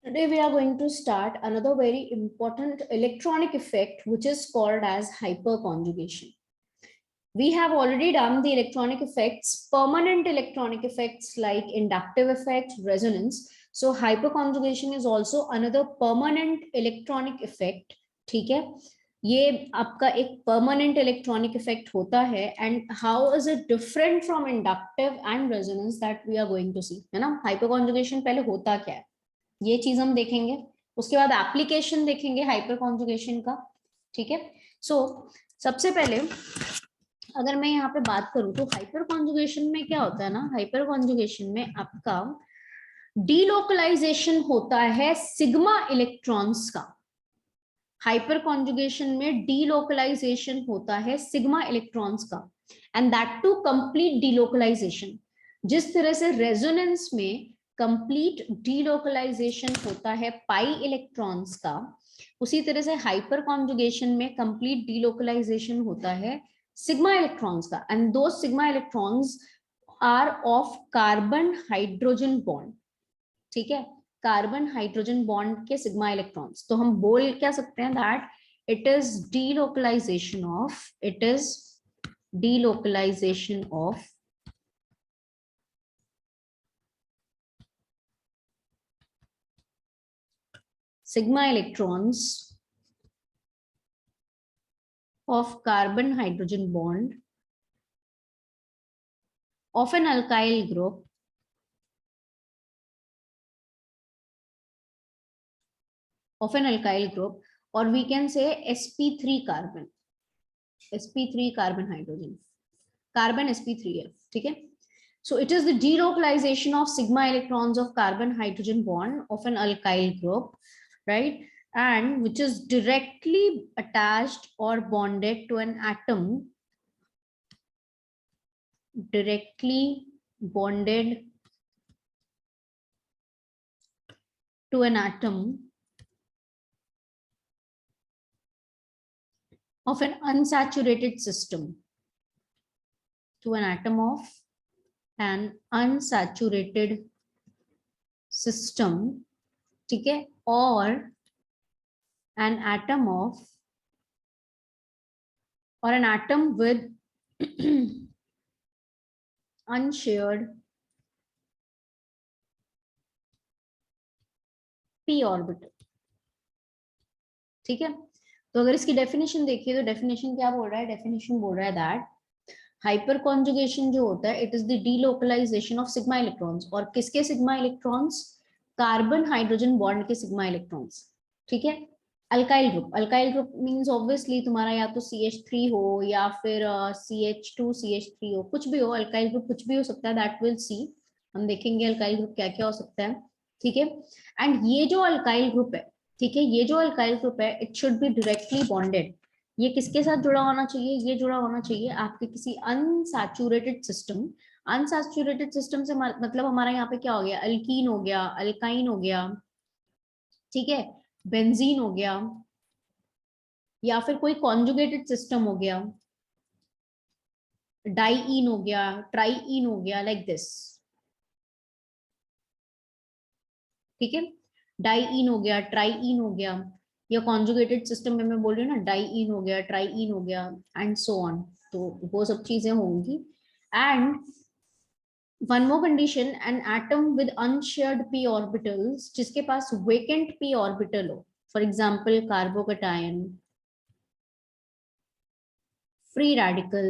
Today we are going to start another very important electronic effect which is called as hyperconjugation. We have already done the electronic effects, permanent electronic effects like inductive effect, resonance. So hyperconjugation is also another permanent electronic effect. ठीक है, ये आपका एक permanent electronic effect होता है. And how is it different from inductive and resonance that we are going to see, है ना. hyperconjugation पहले होता क्या है ये चीज हम देखेंगे, उसके बाद एप्लीकेशन देखेंगे हाइपर कॉन्जुगेशन का. ठीक है, सो सबसे पहले अगर मैं यहाँ पे बात करूं तो हाइपर कॉन्जुगेशन में क्या होता है ना, हाइपर कॉन्जुगेशन में आपका डीलोकलाइजेशन होता है सिग्मा इलेक्ट्रॉन्स का. हाइपर कॉन्जुगेशन में डीलोकलाइजेशन होता है सिग्मा इलेक्ट्रॉन्स का, and that too complete delocalization. जिस तरह से रेजोनेंस में कंप्लीट डीलोकलाइजेशन होता है पाई इलेक्ट्रॉन्स का, उसी तरह से हाइपर कॉन्जुगेशन में कंप्लीट डीलोकलाइजेशन होता है सिग्मा इलेक्ट्रॉन्स का. एंड दो sigma electrons are of carbon hydrogen bond. ठीक है, कार्बन हाइड्रोजन बॉन्ड के सिग्मा इलेक्ट्रॉन्स. तो हम बोल क्या सकते हैं that it is delocalization of sigma electrons of carbon hydrogen bond of an alkyl group or we can say sp3 carbon hydrogen, carbon sp3f. ठीक है, so it is the delocalization of sigma electrons of carbon hydrogen bond of an alkyl group, right, and which is directly attached or bonded to an atom, of an unsaturated system, to an atom of an unsaturated system. ठीक है, or an atom with unshared p orbital. ठीक है, तो अगर इसकी definition देखिए तो definition क्या बोल रहा है, डेफिनेशन बोल रहा है दैट हाइपर कॉन्जुगेशन जो होता है it is the delocalization of sigma electrons. और किसके sigma electrons, carbon hydrogen bond के सिग्मा इलेक्ट्रॉन्स. ठीक है, अल्काइल ग्रुप मींस ऑब्वियसली तुम्हारा या तो CH3 हो या फिर CH2 CH3 हो, कुछ भी हो. अल्काइल ग्रुप कुछ भी हो सकता है, दैट विल सी, हम देखेंगे अल्काइल ग्रुप क्या क्या हो सकता है. ठीक है, एंड ये जो अल्काइल ग्रुप है, ठीक है, ये जो अल्काइल ग्रुप है it should be directly bonded. ये किसके साथ जुड़ा होना चाहिए, ये जुड़ा होना चाहिए आपके किसी अनसैचुरेटेड सिस्टम. अनसैचुरेटेड सिस्टम से मतलब हमारा यहाँ पे क्या हो गया, अल्कीन हो गया, अल्काइन हो गया, ठीक है, बेंजीन हो गया, या फिर कोई कॉन्जुगेटेड सिस्टम हो गया, डाइईन हो गया, ट्राइईन हो गया, लाइक दिस. ठीक है, डाइईन हो गया, ट्राइईन हो गया, या कॉन्जुगेटेड सिस्टम में मैं बोल रही हूँ ना, डाइईन हो गया, ट्राइईन हो गया, एंड सो ऑन. तो वो सब चीजें होंगी. And one more condition, an atom with unshared p orbitals, जिसके पास vacant p orbital हो, for example carbocation, free radical,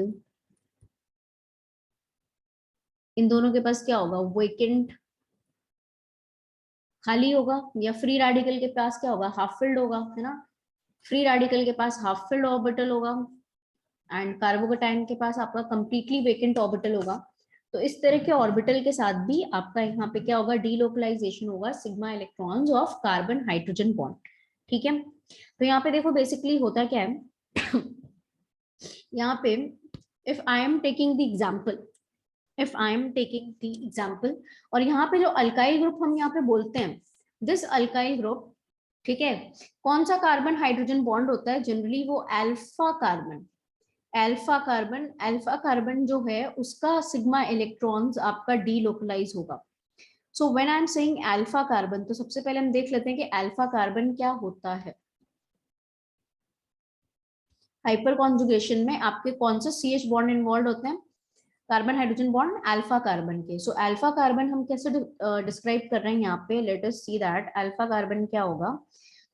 इन दोनों के पास क्या होगा, vacant खाली होगा, या फ्री रेडिकल के पास क्या होगा, हाफ फिल्ड होगा, है ना. फ्री रेडिकल के पास हाफ फिल्ड ऑर्बिटल होगा एंड कार्बोकेटाइन के पास आपका कंप्लीटली वेकेंट ऑर्बिटल होगा. तो इस तरह के ऑर्बिटल के साथ भी आपका यहाँ पे क्या होगा, डीलोकलाइजेशन होगा sigma electrons of carbon hydrogen bond. ठीक है, तो यहाँ पे देखो बेसिकली होता क्या है यहाँ पे if I am taking the example, और यहाँ पे जो अल्काइल ग्रुप हम यहाँ पे बोलते हैं, दिस अल्काइल ग्रुप, ठीक है, कौन सा कार्बन हाइड्रोजन बॉन्ड होता है, जनरली वो अल्फा कार्बन जो है उसका सिग्मा इलेक्ट्रॉन्स आपका डीलोकलाइज होगा. So when I am saying alpha carbon, तो सबसे पहले हम देख लेते हैं कि अल्फा कार्बन क्या होता है। हाइपर कॉन्जुगेशन में आपके कौन से CH बॉन्ड इन्वॉल्व होते हैं, carbon hydrogen bond alpha carbon के। सो अल्फा कार्बन हम कैसे डिस्क्राइब कर रहे हैं यहाँ पे, let us see that alpha carbon क्या होगा।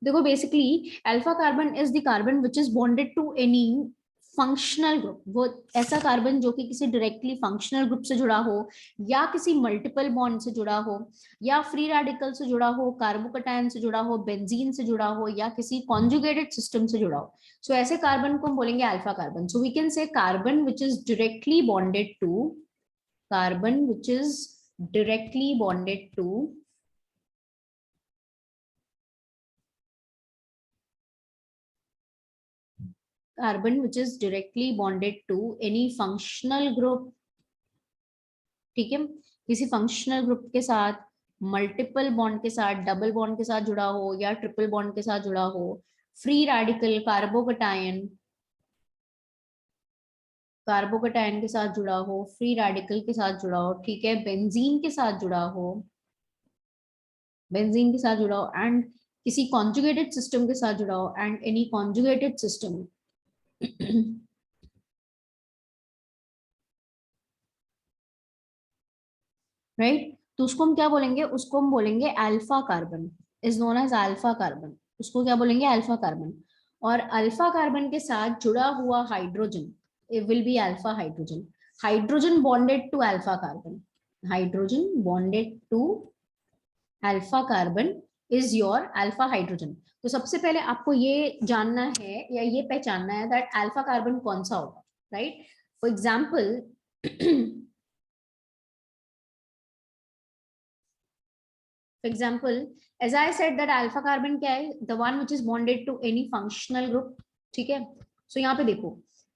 देखो basically alpha carbon is the carbon which is bonded to any functional group. वो ऐसा कार्बन जो कि किसी डायरेक्टली फंक्शनल ग्रुप से जुड़ा हो, या किसी मल्टीपल बॉन्ड से जुड़ा हो, या फ्री रेडिकल से जुड़ा हो, कार्बोकैटायन से जुड़ा हो, बेंजीन से जुड़ा हो, या किसी कॉन्जुगेटेड सिस्टम से जुड़ा हो। सो ऐसे कार्बन को हम बोलेंगे alpha carbon. So we can say carbon which is directly bonded to, carbon which is directly bonded to carbon which is directly bonded to any functional group। ठीक है, किसी फंक्शनल ग्रुप के साथ, मल्टीपल बॉन्ड के साथ, double bond के साथ जुड़ा हो, या ट्रिपल बॉन्ड के साथ जुड़ा हो, फ्री रेडिकल कार्बोकैटायन, कार्बोकैटायन के साथ जुड़ा हो, फ्री रेडिकल के साथ जुड़ा हो, ठीक है, बेंजीन के साथ जुड़ा हो, बेंजीन के साथ जुड़ा हो, एंड किसी कॉन्जुगेटेड सिस्टम के साथ जुड़ा हो, and any conjugated system right. तो उसको हम क्या बोलेंगे, उसको हम बोलेंगे alpha carbon, is known as alpha carbon. उसको क्या बोलेंगे, अल्फा कार्बन। और अल्फा कार्बन के साथ जुड़ा हुआ hydrogen, it will be alpha hydrogen. Hydrogen bonded to alpha carbon, hydrogen bonded to alpha carbon is your alpha hydrogen. तो सबसे पहले आपको ये जानना है या ये पहचानना है दैट अल्फा कार्बन कौन सा होगा, right. For example For example, as I said that alpha carbon क्या है, the one which is bonded to any functional group, ठीक है। So यहाँ पे देखो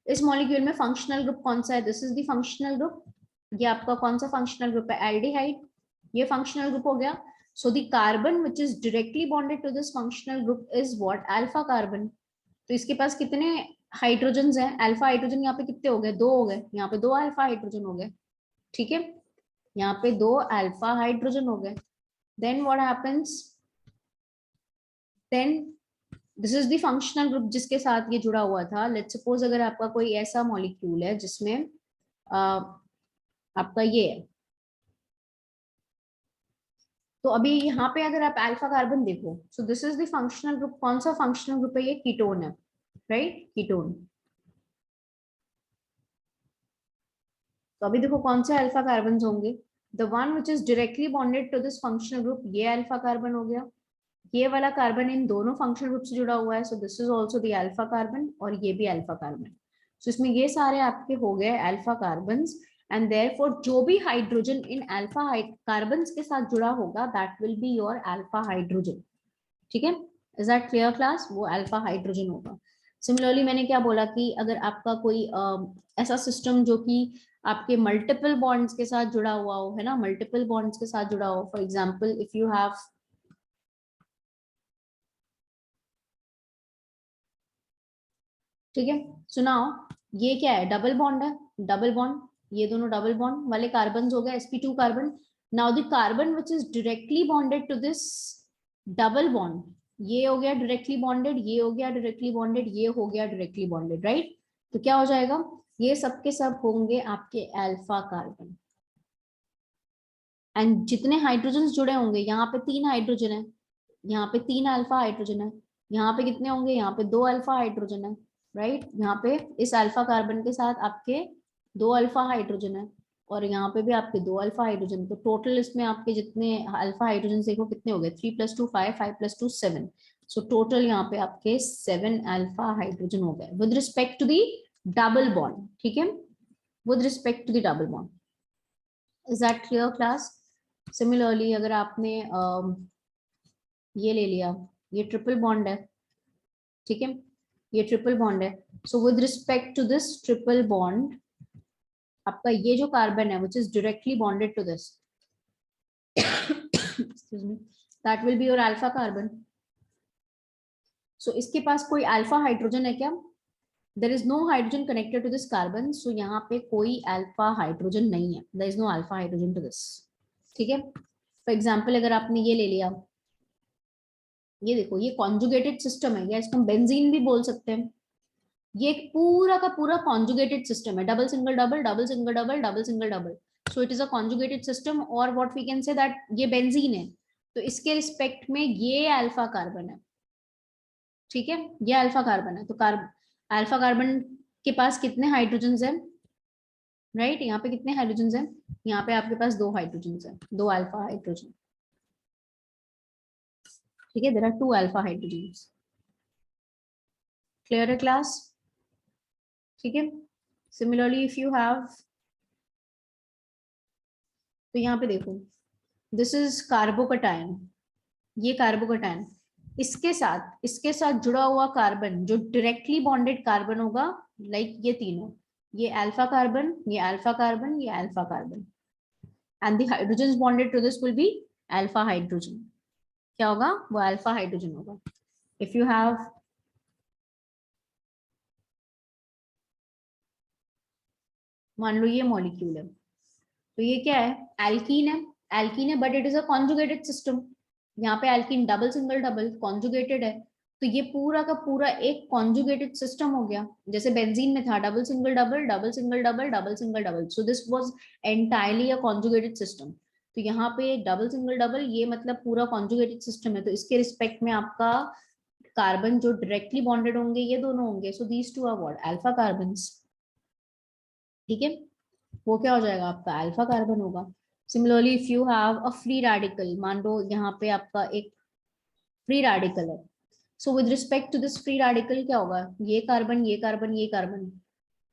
इस मॉलिक्यूल में फंक्शनल ग्रुप कौन सा है, this is the functional group. ये आपका कौन सा फंक्शनल ग्रुप है, एल्डिहाइड, ये फंक्शनल ग्रुप हो गया। So the carbon which is directly bonded to this functional group is what, alpha carbon. तो इसके पास कितने हाइड्रोजन हैं, अल्फा हाइड्रोजन यहाँ पे कितने हो गए, दो हो गए, यहाँ पे दो अल्फा हाइड्रोजन हो गए, ठीक है, यहाँ पे दो अल्फा हाइड्रोजन हो गए। then what happens, then this is the functional group जिसके साथ ये जुड़ा हुआ था। लेट्स सपोज अगर आपका कोई ऐसा मॉलिक्यूल है जिसमें आपका ये है, तो अभी यहाँ पे अगर आप अल्फा कार्बन देखो, सो this is the functional group. कौन सा फंक्शनल ग्रुप है, ये कीटोन है, राइट, कीटोन। तो अभी देखो कौन से अल्फा कार्बन होंगे, the one which is directly bonded to this functional group, ये अल्फा कार्बन हो गया। ये वाला कार्बन इन दोनों फंक्शनल ग्रुप से जुड़ा हुआ है, so this is also the alpha carbon, और ये भी अल्फा कार्बन। सो इसमें ये सारे आपके हो गए अल्फा कार्बन्स, एंड देयरफॉर जो भी हाइड्रोजन इन अल्फा कार्बन्स के साथ जुड़ा होगा that will be your alpha hydrogen, ठीक है। इज दैट क्लियर क्लास, वो अल्फा हाइड्रोजन होगा। सिमिलरली मैंने क्या बोला कि अगर आपका कोई ऐसा सिस्टम जो कि आपके मल्टीपल बॉन्ड्स के साथ जुड़ा हुआ हो, है ना, मल्टीपल बॉन्ड्स के साथ जुड़ा हो, for example if you have, ठीक है, सुनाओ, ये क्या है, डबल बॉन्ड है, डबल बॉन्ड, ये दोनों डबल बॉन्ड वाले कार्बन हो गए, sp2 carbon. Now the carbon which is directly bonded to this double bond, ये हो गया डायरेक्टली बॉन्डेड, ये हो गया डायरेक्टली बॉन्डेड, ये हो गया डायरेक्टली बॉन्डेड, राइट। तो क्या हो जाएगा, ये सब के सब होंगे आपके अल्फा कार्बन। एंड जितने हाइड्रोजन जुड़े होंगे, यहाँ पे 3 हाइड्रोजन है, यहाँ पे 3 अल्फा हाइड्रोजन है, यहाँ पे कितने होंगे, यहाँ पे 2 अल्फा हाइड्रोजन है, राइट। यहाँ पे इस अल्फा कार्बन के साथ आपके 2 अल्फा हाइड्रोजन है, और यहाँ पे भी आपके 2 अल्फा हाइड्रोजन। तो टोटल इसमें आपके जितने अल्फा हाइड्रोजन देखो कितने हो गए, 3 + 2 5, 5 + 2 7। सो टोटल यहाँ पे आपके 7 अल्फा हाइड्रोजन हो गए with respect to the double bond, ठीक है, with respect to the double bond. Is that clear class. Similarly अगर आपने ये ले लिया, ये ट्रिपल बॉन्ड है, ठीक है, ये ट्रिपल बॉन्ड है। So with respect to this triple bond, आपका ये जो कार्बन है which is directly bonded to this, excuse me, that will be your alpha carbon. So इसके पास कोई अल्फा हाइड्रोजन है क्या, there is no hydrogen connected to this carbon, so यहाँ पे कोई अल्फा हाइड्रोजन नहीं है, there is no alpha hydrogen to this, ठीक है। फॉर एग्जाम्पल अगर आपने ये ले लिया, ये देखो ये कॉन्जुगेटेड सिस्टम है, या इसको हम बेंजीन भी बोल सकते हैं। ये एक पूरा का पूरा कॉन्जुगेटेड सिस्टम है, double single double double single double double single double, so it is a conjugated system, और what we can say that ये बेंजीन है, तो इसके रिस्पेक्ट में ये अल्फा कार्बन है, ठीक है, ये अल्फा कार्बन है। तो अल्फा कार्बन के पास कितने हाइड्रोजन है, राइट, यहाँ पे कितने हाइड्रोजन है, यहाँ पे आपके पास 2 हाइड्रोजन है, 2 अल्फा हाइड्रोजन, ठीक है, there are 2 alpha hydrogen. Clear है क्लास, ठीक है। सिमिलरली इफ यू हैव, तो यहाँ पे देखो दिस इज कार्बोकटायन, ये कार्बोकटायन, इसके साथ जुड़ा हुआ कार्बन जो डायरेक्टली बॉन्डेड कार्बन होगा, लाइक ये तीनों, ये अल्फा कार्बन, ये अल्फा कार्बन, ये alpha carbon, and the hydrogen bonded to this will be alpha hydrogen. क्या होगा, वो अल्फा हाइड्रोजन होगा। इफ यू हैव, मान लो ये मॉलिक्यूल है, तो ये क्या है, एल्कीन है, एल्कीन है, but it is a conjugated system. यहाँ पे alkene double single double conjugated है, तो ये पूरा का पूरा एक कॉन्जुगेटेड सिस्टम हो गया, जैसे बेंजीन में था double single double double single double double single double, so this was entirely a conjugated system. तो यहाँ पे डबल सिंगल डबल ये मतलब पूरा कॉन्जुगेटेड सिस्टम है, तो इसके रिस्पेक्ट में आपका कार्बन जो डायरेक्टली बॉन्डेड होंगे ये दोनों होंगे, so these two are what, alpha carbons, ठीक है, वो क्या हो जाएगा, आपका अल्फा कार्बन होगा। Similarly if you have a free radical, मान लो यहाँ पे आपका एक फ्री रेडिकल है, so with respect to this free radical क्या होगा, ये कार्बन, ये कार्बन, ये कार्बन,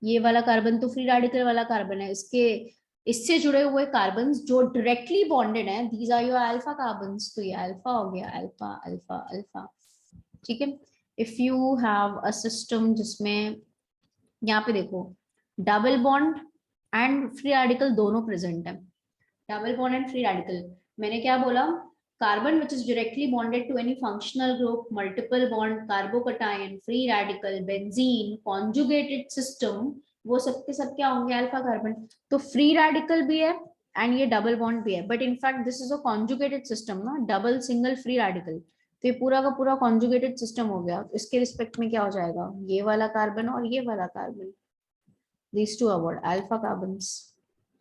ये वाला कार्बन तो फ्री रेडिकल वाला कार्बन है, इसके इससे जुड़े हुए कार्बन जो डायरेक्टली बॉन्डेड हैं, these are your alpha carbons, तो ये अल्फा हो गया, अल्फा अल्फा अल्फा, ठीक है। If you have a system जिसमें, यहाँ पे देखो double bond and free radical दोनों प्रेजेंट है, double bond and free radical, मैंने क्या बोला, carbon which is directly bonded to any functional group, multiple bond, carbocation, free radical, benzene, conjugated system, वो सब के सब क्या होंगे, अल्फा कार्बन। तो फ्री रेडिकल भी है एंड ये डबल बॉन्ड भी है, but in fact this is a conjugated system ना, डबल सिंगल फ्री रेडिकल, तो ये पूरा का पूरा कॉन्जुगेटेड सिस्टम हो गया, इसके रिस्पेक्ट में क्या हो जाएगा, ये वाला कार्बन और ये वाला carbon, these two are what, alpha carbons,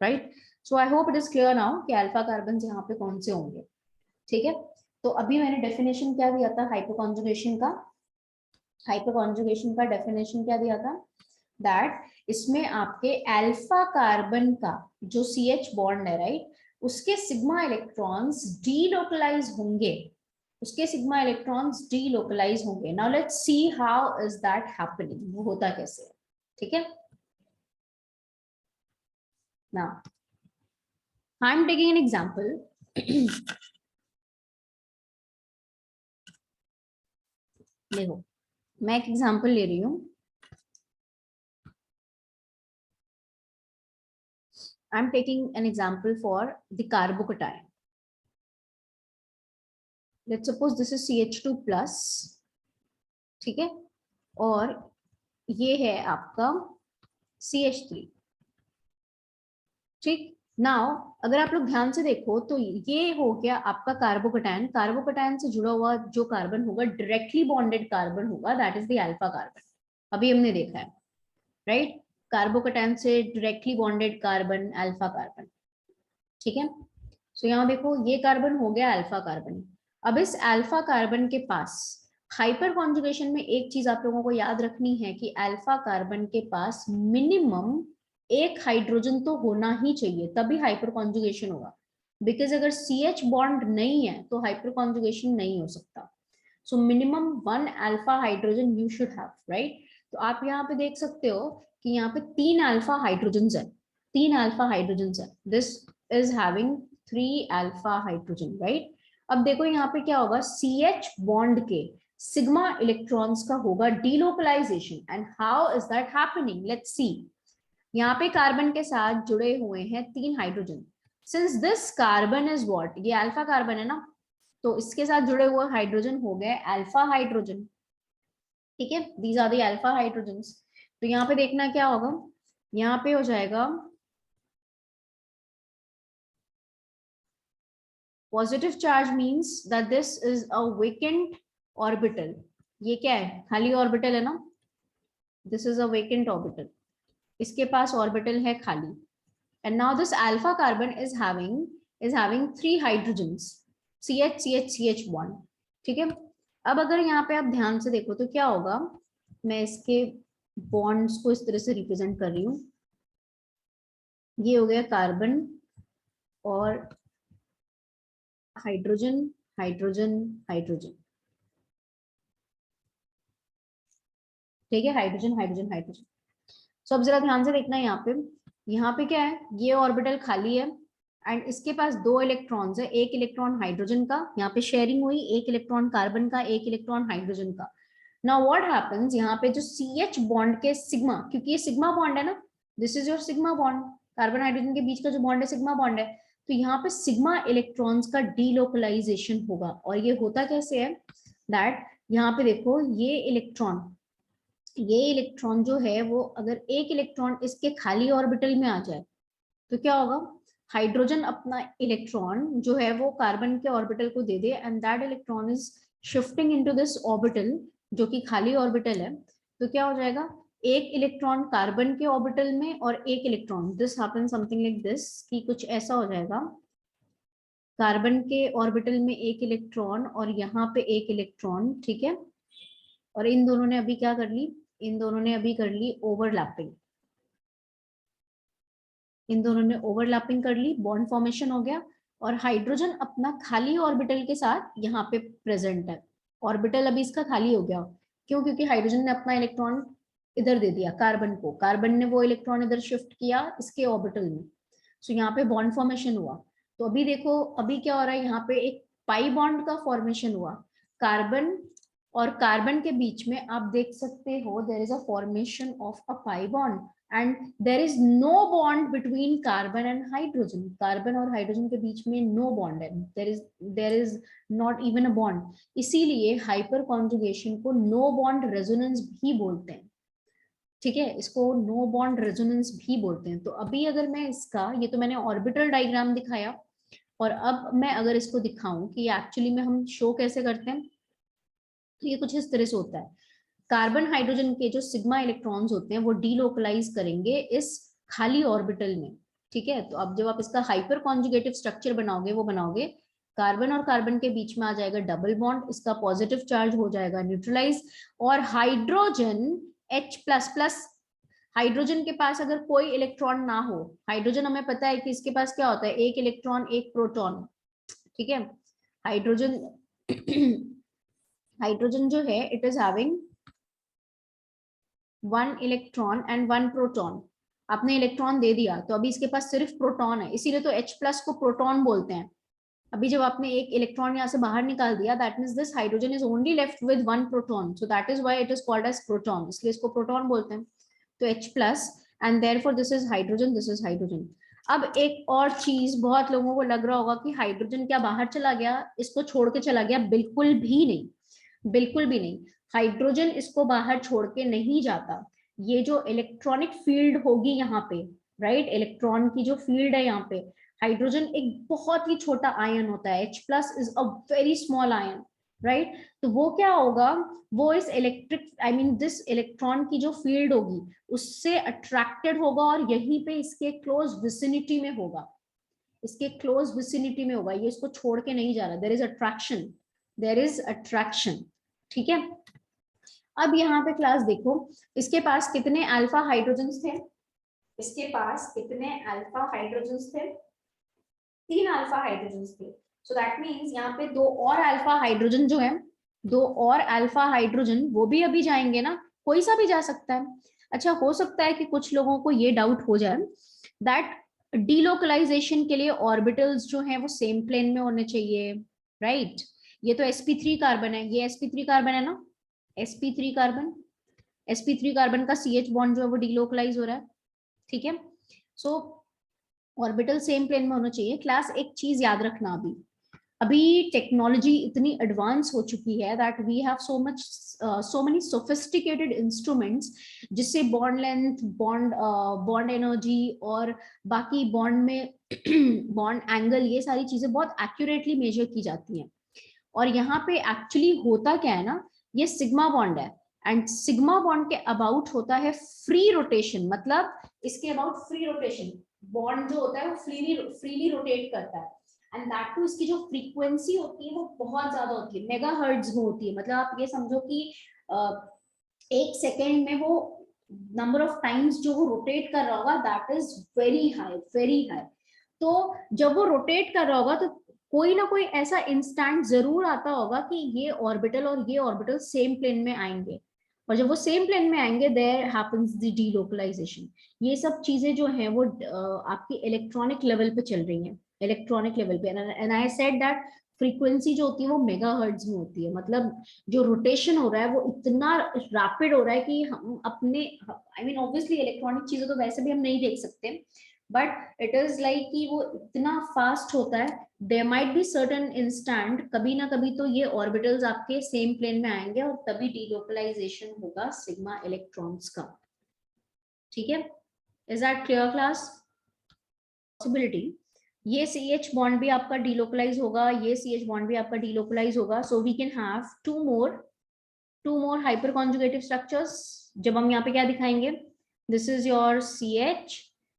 right? So I hope it is clear now कि alpha carbons यहाँ पे कौन से होंगे, ठीक है। तो अभी मैंने डेफिनेशन क्या दिया था हाइपरकॉन्जुगेशन का, हाइपरकॉन्जुगेशन का डेफिनेशन क्या दिया था, दैट इसमें आपके अल्फा कार्बन का जो CH बॉन्ड है, राइट, उसके सिग्मा इलेक्ट्रॉन्स डीलोकलाइज होंगे, उसके सिग्मा इलेक्ट्रॉन्स डीलोकलाइज होंगे। Now let's see how is that happening, वो होता कैसे है, ठीक है। Now I'm taking an example. देखो मैं एक एग्जांपल ले रही हूँ, I'm taking an example for the carbocation. Let's suppose this is CH2 plus, ठीक है, और ये है आपका CH3, ठीक। नाउ अगर आप लोग ध्यान से देखो तो ये हो गया आपका कार्बोकटायन, कार्बोकटायन से जुड़ा हुआ जो कार्बन होगा डायरेक्टली बॉन्डेड कार्बन होगा, that is the alpha carbon, अभी हमने देखा है, राइट, कार्बोकटायन से directly bonded carbon alpha carbon, ठीक है। सो यहाँ देखो ये कार्बन हो गया अल्फा कार्बन। अब इस अल्फा कार्बन के पास हाइपर कॉन्जुगेशन में एक चीज आप लोगों को याद रखनी है कि अल्फा कार्बन के पास मिनिमम एक हाइड्रोजन तो होना ही चाहिए, तभी हाइपर कॉन्जुगेशन होगा, बिकॉज अगर CH बॉन्ड नहीं है तो हाइपर कॉन्जुगेशन नहीं हो सकता। So minimum 1 alpha hydrogen you should have, right. तो आप यहाँ पे देख सकते हो कि यहाँ पे 3 अल्फा हाइड्रोजन है, 3 अल्फा हाइड्रोजन है, this is having 3 alpha hydrogen, right. अब देखो यहाँ पे क्या होगा, CH बॉन्ड के सिग्मा इलेक्ट्रॉन्स का होगा delocalization, and how is that happening, let's see. यहाँ पे कार्बन के साथ जुड़े हुए हैं 3 hydrogen, since this carbon is what, ये अल्फा कार्बन है ना, तो इसके साथ जुड़े हुए हाइड्रोजन हो गए अल्फा हाइड्रोजन, ठीक है, these are the alpha hydrogens. तो यहाँ पे देखना क्या होगा, यहाँ पे हो जाएगा positive charge means that this is a vacant orbital. ये क्या है? खाली ऑर्बिटल है ना. This is a vacant orbital. इसके पास ऑर्बिटल है खाली. And now this alpha carbon is having 3 hydrogens, CH CH CH bond. ठीक है. अब अगर यहाँ पे आप ध्यान से देखो तो क्या होगा, मैं इसके बॉन्ड्स को इस तरह से रिप्रेजेंट कर रही हूँ. ये हो गया कार्बन और हाइड्रोजन हाइड्रोजन हाइड्रोजन. ठीक है, हाइड्रोजन हाइड्रोजन हाइड्रोजन. सो अब जरा ध्यान से देखना है, यहाँ पे क्या है, ये ऑर्बिटल खाली है एंड इसके पास 2 इलेक्ट्रॉन्स है. एक इलेक्ट्रॉन हाइड्रोजन का, यहाँ पे शेयरिंग हुई, एक इलेक्ट्रॉन कार्बन का, एक इलेक्ट्रॉन हाइड्रोजन का. नाउ व्हाट हैपेंस, यहाँ पे जो CH बॉन्ड के सिग्मा, क्योंकि ये सिग्मा बॉन्ड है ना, this is your sigma bond, carbon hydrogen के बीच का जो बॉन्ड है सिग्मा बॉन्ड है. तो यहाँ पे सिग्मा इलेक्ट्रॉन्स का डीलोकलाइजेशन होगा. और ये होता कैसे है, दैट यहाँ पे देखो, ये इलेक्ट्रॉन जो है वो अगर एक इलेक्ट्रॉन इसके खाली ऑर्बिटल में आ जाए तो क्या होगा, हाइड्रोजन अपना इलेक्ट्रॉन जो है वो कार्बन के ऑर्बिटल को दे दे and that electron is shifting into this orbital जो कि खाली ऑर्बिटल है. तो क्या हो जाएगा, एक इलेक्ट्रॉन कार्बन के ऑर्बिटल में और एक electron, this happens something like this, कि कुछ ऐसा हो जाएगा, कार्बन के ऑर्बिटल में एक इलेक्ट्रॉन और यहाँ पे एक इलेक्ट्रॉन. ठीक है. और इन दोनों ने अभी क्या कर ली, इन दोनों ने अभी कर ली ओवरलैपिंग, इन दोनों ने ओवरलैपिंग कर ली, बॉन्ड फॉर्मेशन हो गया और हाइड्रोजन अपना खाली ऑर्बिटल के साथ यहाँ पे प्रेजेंट है. ऑर्बिटल अभी इसका खाली हो गया. क्यों? क्योंकि हाइड्रोजन ने अपना इलेक्ट्रॉन इधर दे दिया कार्बन को, कार्बन ने वो इलेक्ट्रॉन इधर शिफ्ट किया इसके ऑर्बिटल में. सो यहाँ पे बॉन्ड फॉर्मेशन हुआ. तो अभी देखो, अभी क्या हो रहा है, यहाँ पे एक पाई बॉन्ड का फॉर्मेशन हुआ. कार्बन और कार्बन के बीच में आप देख सकते हो there is a formation of a pi bond and there is no bond between carbon and hydrogen. Carbon और हाइड्रोजन के बीच में नो बॉन्ड है, there is not even a bond. इसीलिए हाइपर कॉन्जुगेशन को नो बॉन्ड रेजोनेंस भी बोलते हैं. ठीक है, इसको नो बॉन्ड रेजोनेंस भी बोलते हैं. तो अभी अगर मैं इसका, ये तो मैंने ऑर्बिटल डायग्राम दिखाया और अब मैं अगर इसको दिखाऊं कि एक्चुअली में हम शो कैसे करते हैं, तो ये कुछ इस तरह से होता है. कार्बन हाइड्रोजन के जो सिग्मा इलेक्ट्रॉन्स होते हैं वो डीलोकलाइज करेंगे इस खाली ऑर्बिटल में. ठीक है. तो अब जब आप इसका हाइपर कॉन्जुगेटिव स्ट्रक्चर बनाओगे, वो बनाओगे, कार्बन और कार्बन के बीच में आ जाएगा डबल बॉन्ड, इसका पॉजिटिव चार्ज हो जाएगा न्यूट्रलाइज और हाइड्रोजन H++, हाइड्रोजन के पास अगर कोई इलेक्ट्रॉन ना हो, हाइड्रोजन हमें पता है कि इसके पास क्या होता है, एक इलेक्ट्रॉन एक प्रोटॉन. ठीक है. हाइड्रोजन हाइड्रोजन जो है it is having 1 electron and 1 proton. आपने इलेक्ट्रॉन दे दिया तो अभी इसके पास सिर्फ प्रोटॉन है, इसीलिए तो H+ को प्रोटॉन बोलते हैं. अभी जब आपने एक इलेक्ट्रॉन यहाँ से बाहर निकाल दिया, that means this hydrogen is only left with 1 proton, so that is why it is called as proton, इसलिए इसको प्रोटॉन बोलते हैं. तो H+ and therefore this is hydrogen, this is hydrogen. अब एक और चीज, बहुत लोगों को लग रहा होगा कि हाइड्रोजन क्या बाहर चला गया, इसको छोड़ के चला गया, बिल्कुल भी नहीं, बिल्कुल भी नहीं. हाइड्रोजन इसको बाहर छोड़ के नहीं जाता. ये जो इलेक्ट्रॉनिक फील्ड होगी यहाँ पे, राइट, इलेक्ट्रॉन की जो फील्ड है यहाँ पे, हाइड्रोजन एक बहुत ही छोटा आयन होता है, H+ is a very small ion, right. तो वो क्या होगा, वो इस electric, I mean this electron की जो फील्ड होगी उससे अट्रैक्टेड होगा और यहीं पे इसके क्लोज विसिनिटी में होगा, इसके क्लोज विसिनिटी में होगा, ये इसको छोड़ के नहीं जा रहा. There is attraction, there is attraction. ठीक है. अब यहाँ पे क्लास देखो, इसके पास कितने अल्फा हाइड्रोजन्स थे, इसके पास कितने अल्फा हाइड्रोजन्स थे, 3 अल्फा हाइड्रोजन्स थे. सो दैट मींस यहाँ पे 2 और अल्फा हाइड्रोजन जो है, 2 और अल्फा हाइड्रोजन वो भी अभी जाएंगे ना, कोई सा भी जा सकता है. अच्छा, हो सकता है कि कुछ लोगों को ये डाउट हो जाए दैट डीलोकलाइजेशन के लिए ऑर्बिटल्स जो हैं वो सेम प्लेन में होने चाहिए, राइट. ये तो sp3 कार्बन है, ये sp3 कार्बन है ना, sp3 कार्बन, sp3 कार्बन का CH बॉन्ड जो है वो डीलोकलाइज हो रहा है. ठीक है. सो ऑर्बिटल सेम प्लेन में होना चाहिए. क्लास एक चीज याद रखना, अभी अभी टेक्नोलॉजी इतनी एडवांस हो चुकी है that we have so many sophisticated instruments जिससे बॉन्ड लेंथ, बॉन्ड एनर्जी और बाकी बॉन्ड में बॉन्ड एंगल, ये सारी चीजें बहुत एक्यूरेटली मेजर की जाती हैं। और यहाँ पे एक्चुअली होता क्या है ना, ये सिग्मा बॉन्ड है एंड सिग्मा बॉन्ड के अबाउट होता है फ्री रोटेशन, मतलब इसके अबाउट फ्री रोटेशन, बॉन्ड जो होता है वो फ्रीली रोटेट करता है एंड दैट टू इसकी जो फ्रीक्वेंसी होती है वो बहुत ज्यादा होती है, मेगाहर्ट्ज में होती है। मतलब आप ये समझो कि एक सेकेंड में वो नंबर ऑफ टाइम्स जो वो रोटेट कर रहा होगा that is very high, very high. तो जब वो रोटेट कर रहा होगा तो कोई ना कोई ऐसा इंस्टेंट जरूर आता होगा कि ये ऑर्बिटल और ये ऑर्बिटल सेम प्लेन में आएंगे, और जब वो सेम प्लेन में आएंगे देयर हैपेंस द डीलोकलाइजेशन। ये सब चीजें जो हैं वो आपकी इलेक्ट्रॉनिक लेवल पे चल रही हैं, इलेक्ट्रॉनिक लेवल पे। And I said that frequency जो होती है वो मेगाहर्ट्ज में होती है, मतलब जो रोटेशन हो रहा है वो इतना रैपिड हो रहा है कि हम अपने, आई मीन ऑब्वियसली इलेक्ट्रॉनिक चीजें तो वैसे भी हम नहीं देख सकते, बट इट इज लाइक कि वो इतना फास्ट होता है। There might be certain instant, कभी ना कभी तो ये ऑर्बिटल्स आपके सेम प्लेन में आएंगे और तभी डीलोकलाइजेशन होगा सिग्मा इलेक्ट्रॉन्स का। ठीक है, is that clear class? Possibility, ये CH बॉन्ड भी आपका डीलोकलाइज होगा, ये CH बॉन्ड भी आपका डीलोकलाइज होगा, so we can have two more hyperconjugative structures. जब हम यहाँ पे क्या दिखाएंगे, दिस इज योर CH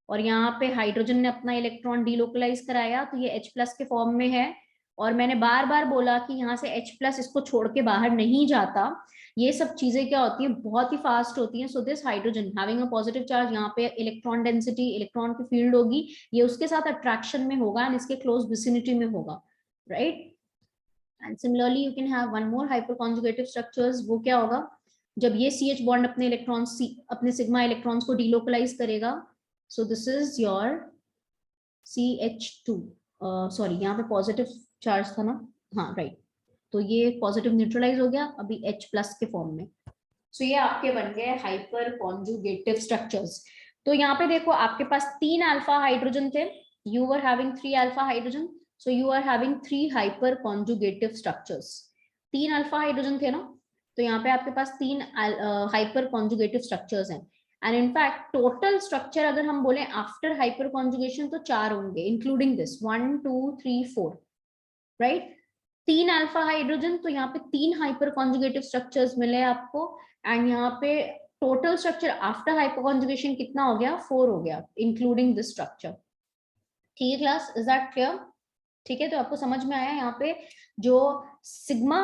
और यहाँ पे हाइड्रोजन ने अपना इलेक्ट्रॉन डीलोकलाइज कराया तो ये H+ के फॉर्म में है, और मैंने बार बार बोला कि यहाँ से H+ इसको छोड़ के बाहर नहीं जाता। ये सब चीजें क्या होती है, बहुत ही फास्ट होती हैं। So this hydrogen having a positive charge, यहाँ पे इलेक्ट्रॉन डेंसिटी, इलेक्ट्रॉन की फील्ड होगी, ये उसके साथ अट्रैक्शन में होगा एंड इसके क्लोज विसिनिटी में होगा, right. And similarly you can have one more hyperconjugative structures. वो क्या होगा, जब ये CH बॉन्ड अपने इलेक्ट्रॉन्स, अपने सिग्मा इलेक्ट्रॉन्स को डीलोकलाइज करेगा, सो this is your CH2, sorry यहाँ पे पॉजिटिव चार्ज था ना, हाँ राइट, तो ये पॉजिटिव न्यूट्रलाइज हो गया अभी H+ के फॉर्म में। सो ये आपके बन गए हाइपर कॉन्जुगेटिव स्ट्रक्चर्स। तो यहाँ पे देखो आपके पास 3 अल्फा हाइड्रोजन थे, you were having 3 alpha hydrogen, so you are having 3 hyperconjugative structures. 3 alpha hydrogen थे ना, तो यहाँ पे आपके पास 3 हाइपर कॉन्जुगेटिव स्ट्रक्चर्स हैं। एंड इनफैक्ट टोटल स्ट्रक्चर अगर हम बोले आफ्टर हाइपर कॉन्जुगेशन तो 4 होंगे, including this 1 2 3 4, right. 3 alpha hydrogen, तो यहाँ पे 3 हाइपर कॉन्जुगेटिव स्ट्रक्चर्स मिले आपको। एंड यहाँ पे total structure after hyperconjugation कितना हो गया, 4 हो गया, इंक्लूडिंग दिस स्ट्रक्चर। ठीक है क्लास, इज दैट क्लियर? ठीक है, तो आपको समझ में आया यहाँ पे जो सिग्मा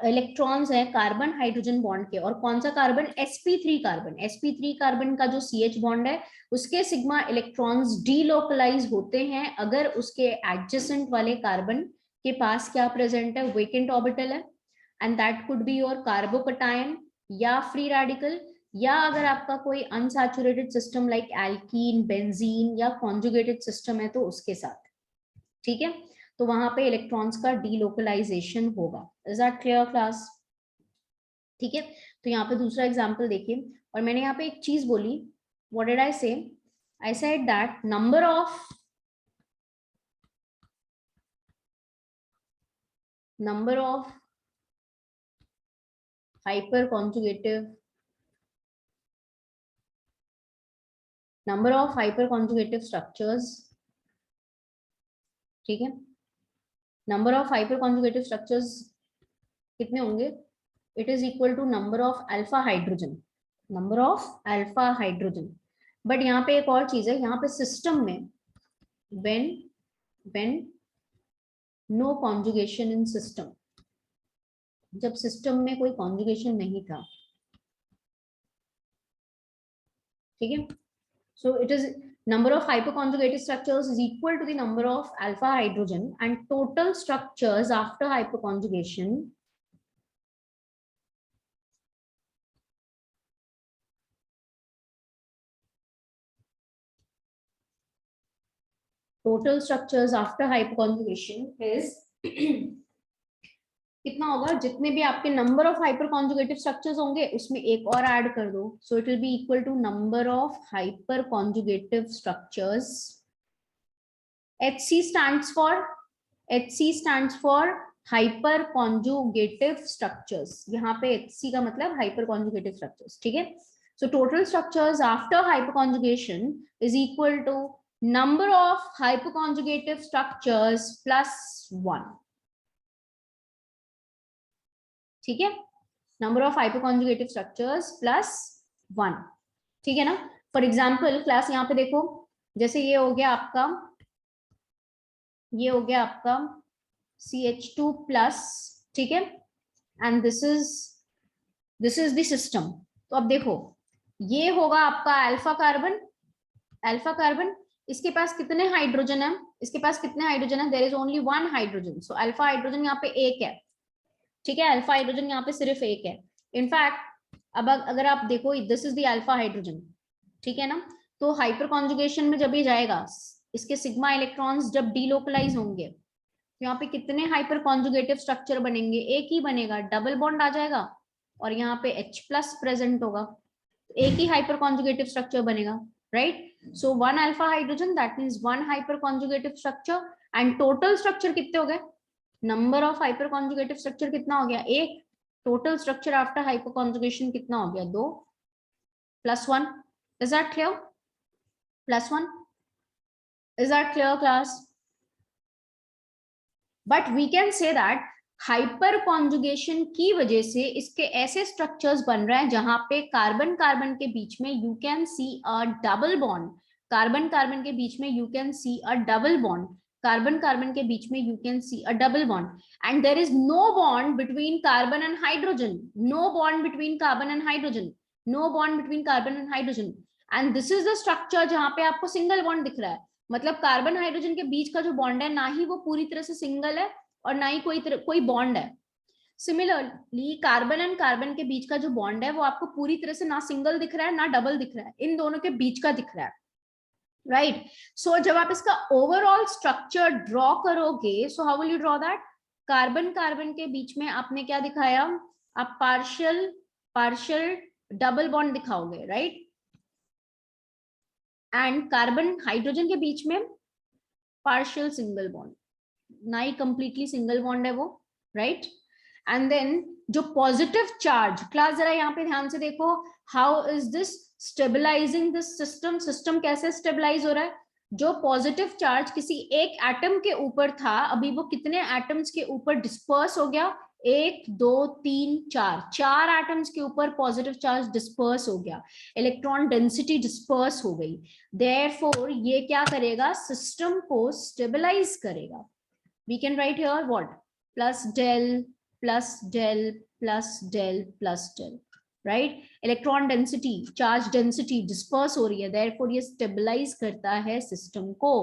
इलेक्ट्रॉन्स हैं कार्बन हाइड्रोजन बॉन्ड के, और कौन सा carbon, sp3 carbon, sp3 carbon का जो CH बॉन्ड है उसके सिग्मा इलेक्ट्रॉन्स डीलोकलाइज होते हैं अगर उसके एडजेसेंट वाले कार्बन के पास क्या प्रेजेंट है, वेकेंट ऑर्बिटल है, and that could be your carbocation या फ्री रेडिकल, या अगर आपका कोई unsaturated system like alkene, benzene या कॉन्जुगेटेड सिस्टम है तो उसके साथ। ठीक है, तो वहां पे इलेक्ट्रॉन्स का डीलोकलाइजेशन होगा। Is that clear class? ठीक है, तो यहाँ पे दूसरा एग्जांपल देखिए, और मैंने यहाँ पे एक चीज बोली, what did I say, I said that number of hyperconjugative structures, ठीक है, number of hyperconjugative structures कितने होंगे, it is equal to number of alpha hydrogen, but यहाँ पे एक और चीज है, यहाँ पे सिस्टम में when no conjugation in system, जब सिस्टम में कोई कॉन्जुगेशन नहीं था, ठीक है, so it is number of hyperconjugated structures is equal to the number of alpha hydrogen, and total structures after hyperconjugation is कितना होगा, जितने भी आपके number of hyperconjugative structures होंगे उसमें एक और ऐड कर दो, so it will be equal to number of hyperconjugative structures. HC stands for hyperconjugative structures, यहाँ पे HC का मतलब हाइपर कॉन्जुगेटिव स्ट्रक्चर्स, ठीक है। So total structures after hyperconjugation is equal to number of hyperconjugative structures +1. ठीक है, number of hyperconjugative structures +1. ठीक है ना. फॉर एग्जाम्पल क्लास यहाँ पे देखो, जैसे ये हो गया आपका, ये हो गया आपका CH2+, ठीक है, and this is the system. तो अब देखो, ये होगा आपका अल्फा कार्बन, अल्फा कार्बन. इसके पास कितने हाइड्रोजन है, इसके पास कितने हाइड्रोजन है, there is only 1 hydrogen. So alpha hydrogen यहाँ पे एक है. ठीक है, अल्फा हाइड्रोजन यहाँ पे सिर्फ एक है. इनफैक्ट अब अगर आप देखो, this is the alpha hydrogen. ठीक है ना. तो हाइपर कॉन्जुगेशन में जब ये जाएगा, इसके सिग्मा इलेक्ट्रॉन्स जब डीलोकलाइज होंगे, तो यहाँ पे कितने हाइपर कॉन्जुगेटिव स्ट्रक्चर बनेंगे, एक ही बनेगा, डबल बॉन्ड आ जाएगा और यहाँ पे H+ प्रेजेंट होगा, एक ही हाइपर कॉन्जुगेटिव स्ट्रक्चर बनेगा, right. So 1 alpha hydrogen, that means 1 hyperconjugative structure. And total structure कितने हो गए, number of hyperconjugative structure कितना हो गया, एक. Total structure after hyperconjugation कितना हो गया, 2 +1. Is that clear, +1. Is that clear class. But we can say that hyperconjugation की वजह से इसके ऐसे स्ट्रक्चर्स बन रहे हैं जहां पे कार्बन कार्बन के बीच में you can see a double bond, carbon carbon के बीच में you can see a double bond, carbon carbon के बीच में you can see a double bond. And there is no bond between carbon and hydrogen, no bond between carbon and hydrogen, no bond between carbon and hydrogen. And this is the structure जहां पे आपको single bond दिख रहा है. मतलब carbon hydrogen के बीच का जो बॉन्ड है, ना ही वो पूरी तरह से सिंगल है और ना ही कोई बॉन्ड है. सिमिलरली कार्बन एंड कार्बन के बीच का जो बॉन्ड है वो आपको पूरी तरह से ना सिंगल दिख रहा है ना डबल दिख रहा है, इन दोनों के बीच का दिख रहा है, राइट. सो जब आप इसका ओवरऑल स्ट्रक्चर ड्रॉ करोगे, so how will you draw that. Carbon carbon के बीच में आपने क्या दिखाया, आप पार्शियल डबल बॉन्ड दिखाओगे, राइट. एंड कार्बन हाइड्रोजन के बीच में पार्शियल सिंगल बॉन्ड, ना ही कंप्लीटली सिंगल बॉन्ड है वो, राइट. एंड देन जो पॉजिटिव चार्ज, क्लास जरा यहाँ पे ध्यान से देखो, how is this stabilizing this system, system कैसे स्टेबलाइज हो रहा है. जो पॉजिटिव चार्ज किसी एक एटम के ऊपर था, अभी वो कितने एटम्स के ऊपर डिस्पर्स हो गया, 1 2 3 4 एटम्स के ऊपर पॉजिटिव चार्ज डिस्पर्स हो गया, इलेक्ट्रॉन डेंसिटी डिस्पर्स हो गई. देयरफॉर ये क्या करेगा, सिस्टम को स्टेबलाइज करेगा. We can write here what, plus del plus del plus del plus del, right. Electron density, charge density disperse हो रही है, therefore ये stabilize करता है system को.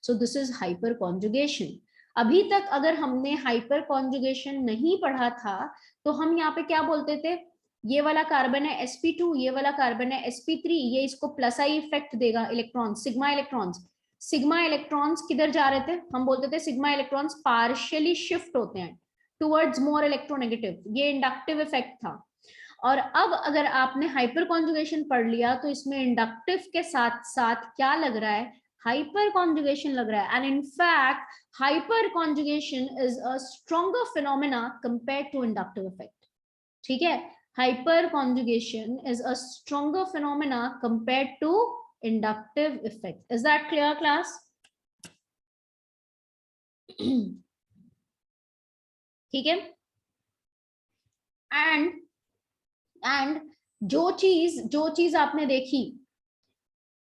So this is hyper conjugation. अभी तक अगर हमने hyper conjugation नहीं पढ़ा था तो हम यहाँ पे क्या बोलते थे, ये वाला कार्बन है sp2, ये वाला कार्बन है sp3, ये इसको प्लस आई इफेक्ट देगा, electron sigma electrons, sigma electrons किधर जा रहे थे, हम बोलते थे सिग्मा इलेक्ट्रॉन्स पार्शियली शिफ्ट होते हैं टुवर्ड्स मोर इलेक्ट्रोनेगेटिव, ये इंडक्टिव इफेक्ट था. और अब अगर आपने हाइपर कॉन्जुगेशन पढ़ लिया तो इसमें इंडक्टिव के साथ साथ क्या लग रहा है, हाइपर कॉन्जुगेशन लग रहा है. And in fact hyperconjugation is a stronger phenomena compared to inductive effect. ठीक है, hyperconjugation is a stronger phenomena compared to inductive effect. Is that clear class? ठीक है. एंड जो चीज आपने देखी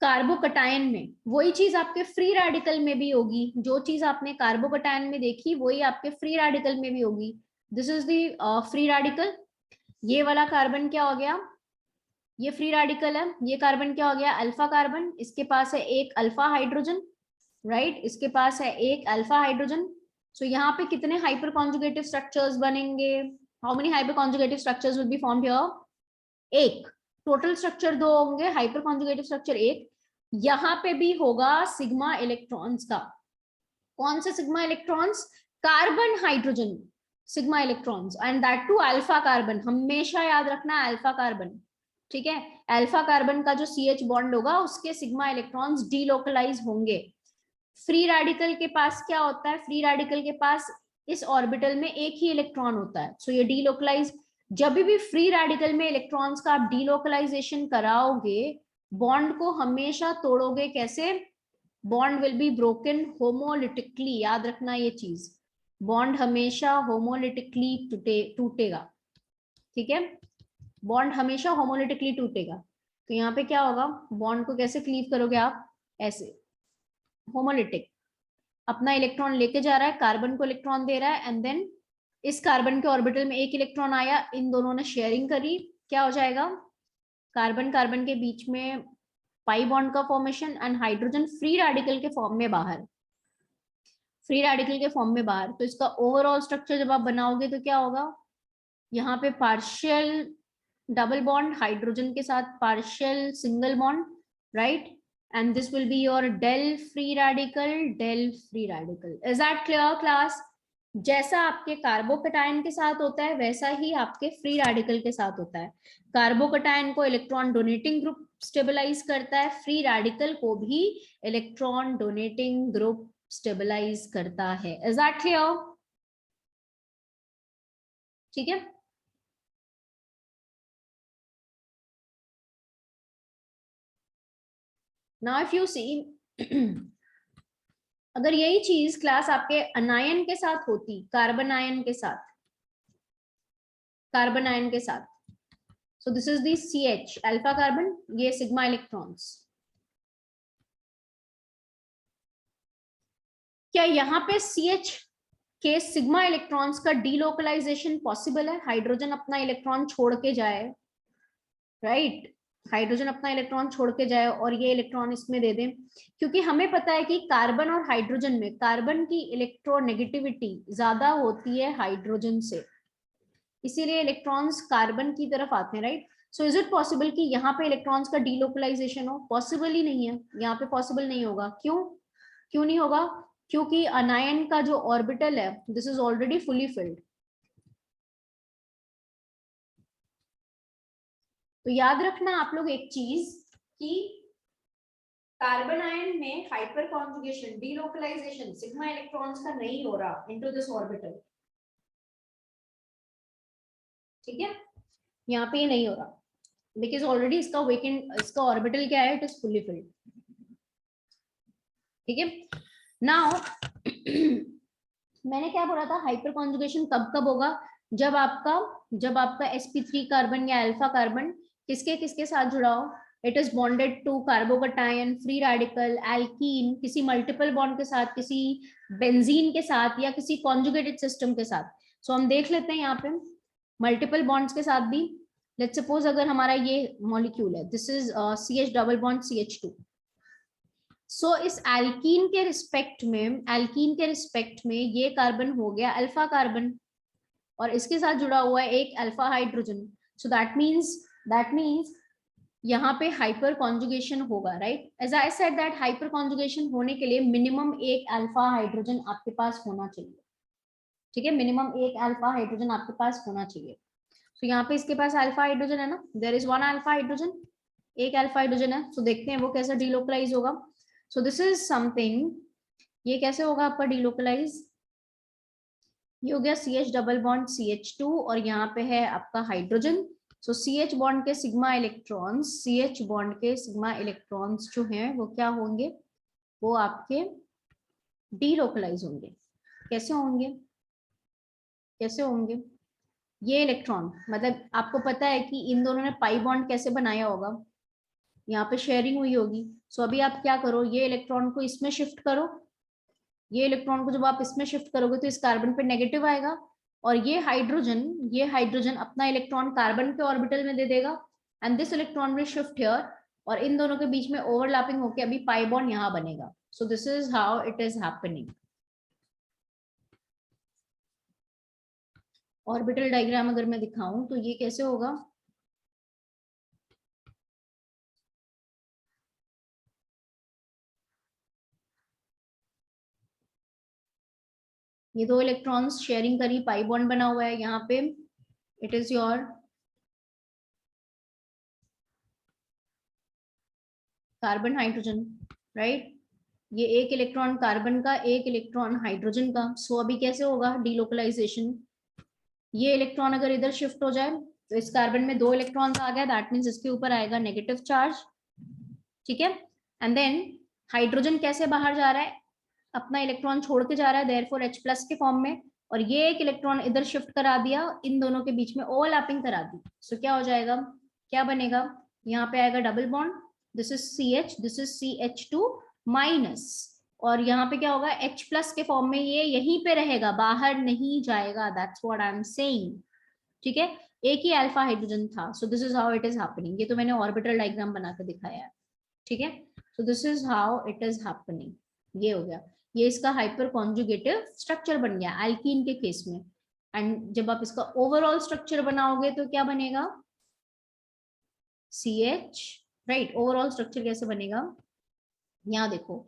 कार्बोकटायन में, वही चीज आपके फ्री रेडिकल में भी होगी. जो चीज आपने कार्बोकटायन में देखी वही आपके फ्री रेडिकल में भी होगी. This is the free radical. ये वाला कार्बन क्या हो गया, ये फ्री रेडिकल है. ये कार्बन क्या हो गया, अल्फा कार्बन, इसके पास है एक अल्फा हाइड्रोजन, राइट. इसके पास है एक अल्फा हाइड्रोजन. सो यहाँ पे कितने हाइपर कॉन्जुगेटिव स्ट्रक्चर्स बनेंगे, how many hyper conjugative structures will be formed here, एक. टोटल स्ट्रक्चर 2 होंगे, हाइपर कॉन्जुगेटिव स्ट्रक्चर 1. यहाँ पे भी होगा सिग्मा इलेक्ट्रॉन्स का. कौन से sigma electrons, carbon hydrogen sigma electrons, and that too alpha carbon. हमेशा याद रखना अल्फा कार्बन, ठीक है. अल्फा कार्बन का जो CH बॉन्ड होगा उसके सिग्मा इलेक्ट्रॉन्स डीलोकलाइज होंगे. फ्री रेडिकल के पास क्या होता है, फ्री रेडिकल के पास इस ऑर्बिटल में एक ही इलेक्ट्रॉन होता है, सो ये डीलोकलाइज. जब भी फ्री रेडिकल में इलेक्ट्रॉन्स का आप डीलोकलाइजेशन कराओगे, बॉन्ड को हमेशा तोड़ोगे कैसे, bond will be broken homolytically, याद रखना ये चीज, बॉन्ड हमेशा होमोलिटिकली टूटेगा, ठीक है, बॉन्ड हमेशा होमोलिटिकली टूटेगा। तो यहाँ पे क्या होगा, बॉन्ड को कैसे क्लीव करोगे आप, ऐसे होमोलिटिक, अपना इलेक्ट्रॉन लेके जा रहा है, कार्बन को इलेक्ट्रॉन दे रहा है, एंड देन इस कार्बन के ऑर्बिटल में एक इलेक्ट्रॉन आया, इन दोनों ने शेयरिंग करी, क्या हो जाएगा, कार्बन कार्बन के बीच में पाई बॉन्ड का formation, and hydrogen free radical के फॉर्म में बाहर, फ्री रेडिकल के फॉर्म में बाहर। तो इसका ओवरऑल स्ट्रक्चर जब आप बनाओगे तो क्या होगा, यहाँ पे पार्शियल डबल बॉन्ड हाइड्रोजन के साथ partial single bond, right, and this will be your del free radical, del free radical. Is that clear class? जैसा आपके कार्बोकटायन के साथ होता है वैसा ही आपके फ्री रेडिकल के साथ होता है। कार्बोकटायन को इलेक्ट्रॉन डोनेटिंग ग्रुप स्टेबलाइज करता है, फ्री रेडिकल को भी इलेक्ट्रॉन डोनेटिंग ग्रुप स्टेबलाइज करता है। Is that clear? ठीक है, नाउ इफ यू सी, अगर यही चीज क्लास आपके अनायन के साथ होती, कार्बन आयन के साथ, कार्बन आयन के साथ, सो this is the CH alpha carbon, ये सिग्मा इलेक्ट्रॉन्स, क्या यहाँ पे CH के सिग्मा इलेक्ट्रॉन्स का डीलोकलाइजेशन पॉसिबल है? हाइड्रोजन अपना इलेक्ट्रॉन छोड़ के जाए, राइट, हाइड्रोजन अपना इलेक्ट्रॉन छोड़ के जाए और ये इलेक्ट्रॉन इसमें दे दें, क्योंकि हमें पता है कि कार्बन और हाइड्रोजन में कार्बन की इलेक्ट्रोनेगेटिविटी ज्यादा होती है हाइड्रोजन से, इसीलिए इलेक्ट्रॉन्स कार्बन की तरफ आते हैं, right. So is it possible कि यहाँ पे इलेक्ट्रॉन्स का डीलोकलाइजेशन हो? पॉसिबल ही नहीं है, यहाँ पे पॉसिबल नहीं होगा। क्यों, क्यों नहीं होगा? क्योंकि अनायन का जो ऑर्बिटल है this is already fully filled. तो याद रखना आप लोग एक चीज कि कार्बन आयन में hyperconjugation, delocalization sigma electrons का नहीं हो रहा इनटू दिस ऑर्बिटल, ठीक है, यहाँ पे ये नहीं हो रहा बिकॉज ऑलरेडी इसका वेकेंट, इसका ऑर्बिटल क्या है, इट इज फुली फिल्ड, ठीक है। नाउ मैंने क्या बोला था, हाइपर कॉन्जुगेशन कब कब होगा, जब आपका sp3 कार्बन या अल्फा कार्बन किसके किसके साथ जुड़ा हो, it is bonded to carbocation, free radical, alkene, किसी मल्टीपल बॉन्ड के साथ, किसी बेंजीन के साथ या किसी कॉन्जुगेटेड सिस्टम के साथ। सो हम देख लेते हैं यहाँ पे मल्टीपल बॉन्ड्स के साथ भी। लेट्स सपोज अगर हमारा ये मॉलिक्यूल है, this is CH double bond CH2, सो इस एल्कीन के रिस्पेक्ट में ये कार्बन हो गया अल्फा कार्बन और इसके साथ जुड़ा हुआ है एक alpha hydrogen. So that means यहाँ पे हाइपर कॉन्जुगेशन होगा, right. As I said that hyperconjugation होने के लिए मिनिमम एक अल्फा हाइड्रोजन आपके पास होना चाहिए, ठीक है, मिनिमम एक अल्फा हाइड्रोजन आपके पास होना चाहिए। तो यहाँ पे इसके पास अल्फा हाइड्रोजन है ना, there is one alpha hydrogen, एक अल्फा हाइड्रोजन है। सो देखते हैं वो कैसे डीलोकलाइज होगा। सो दिस इज समथिंग, ये कैसे होगा आपका डीलोकलाइज, ये हो गया CH डबल बॉन्ड CH2 और यहाँ पे है आपका हाइड्रोजन। सो CH बॉन्ड के सिग्मा इलेक्ट्रॉन्स, CH बॉन्ड के सिग्मा इलेक्ट्रॉन्स जो हैं वो क्या होंगे, वो आपके डीलोकलाइज होंगे। कैसे होंगे, कैसे होंगे, ये इलेक्ट्रॉन, मतलब आपको पता है कि इन दोनों ने पाई बॉन्ड कैसे बनाया होगा, यहाँ पे शेयरिंग हुई होगी। सो अभी आप क्या करो, ये इलेक्ट्रॉन को इसमें शिफ्ट करो, ये इलेक्ट्रॉन को जब आप इसमें शिफ्ट करोगे तो इस कार्बन पे नेगेटिव आएगा और ये हाइड्रोजन अपना इलेक्ट्रॉन कार्बन के ऑर्बिटल में दे देगा and this electron will shift here और इन दोनों के बीच में ओवरलैपिंग होकर अभी पाई बॉन्ड यहाँ बनेगा। सो this is how it is happening. Orbital diagram अगर मैं दिखाऊं तो ये कैसे होगा, ये दो इलेक्ट्रॉन्स शेयरिंग करी, पाई बॉन्ड बना हुआ है यहाँ पे, it is your carbon hydrogen, right, ये एक इलेक्ट्रॉन कार्बन का, एक इलेक्ट्रॉन हाइड्रोजन का। सो अभी कैसे होगा डीलोकलाइजेशन, ये इलेक्ट्रॉन अगर इधर शिफ्ट हो जाए तो इस कार्बन में दो इलेक्ट्रॉन्स आ गए, दैट मींस इसके ऊपर आएगा नेगेटिव चार्ज, ठीक है, एंड देन हाइड्रोजन कैसे बाहर जा रहा है, अपना इलेक्ट्रॉन छोड़ के जा रहा है, देयरफॉर H प्लस के फॉर्म में, और ये एक इलेक्ट्रॉन इधर शिफ्ट करा दिया, इन दोनों के बीच में ओवरलैपिंग करा दी। सो क्या हो जाएगा, क्या बनेगा, यहाँ पे आएगा double bond, this is CH, this is CH2 minus, और यहाँ पे क्या होगा, H प्लस के फॉर्म में ये यहीं पे रहेगा, बाहर नहीं जाएगा, that's what I am saying. ठीक है, एक ही अल्फा हाइड्रोजन था। सो this is how it is happening, ये तो मैंने ऑर्बिटल डायग्राम बनाकर दिखाया है। ठीक है, so this is how it is happening, ये हो गया, ये इसका हाइपर कॉन्जुगेटिव स्ट्रक्चर बन गया एल्कीन के केस में। एंड जब आप इसका ओवरऑल स्ट्रक्चर बनाओगे तो क्या बनेगा, CH, राइट। ओवरऑल स्ट्रक्चर कैसे बनेगा, यहाँ देखो,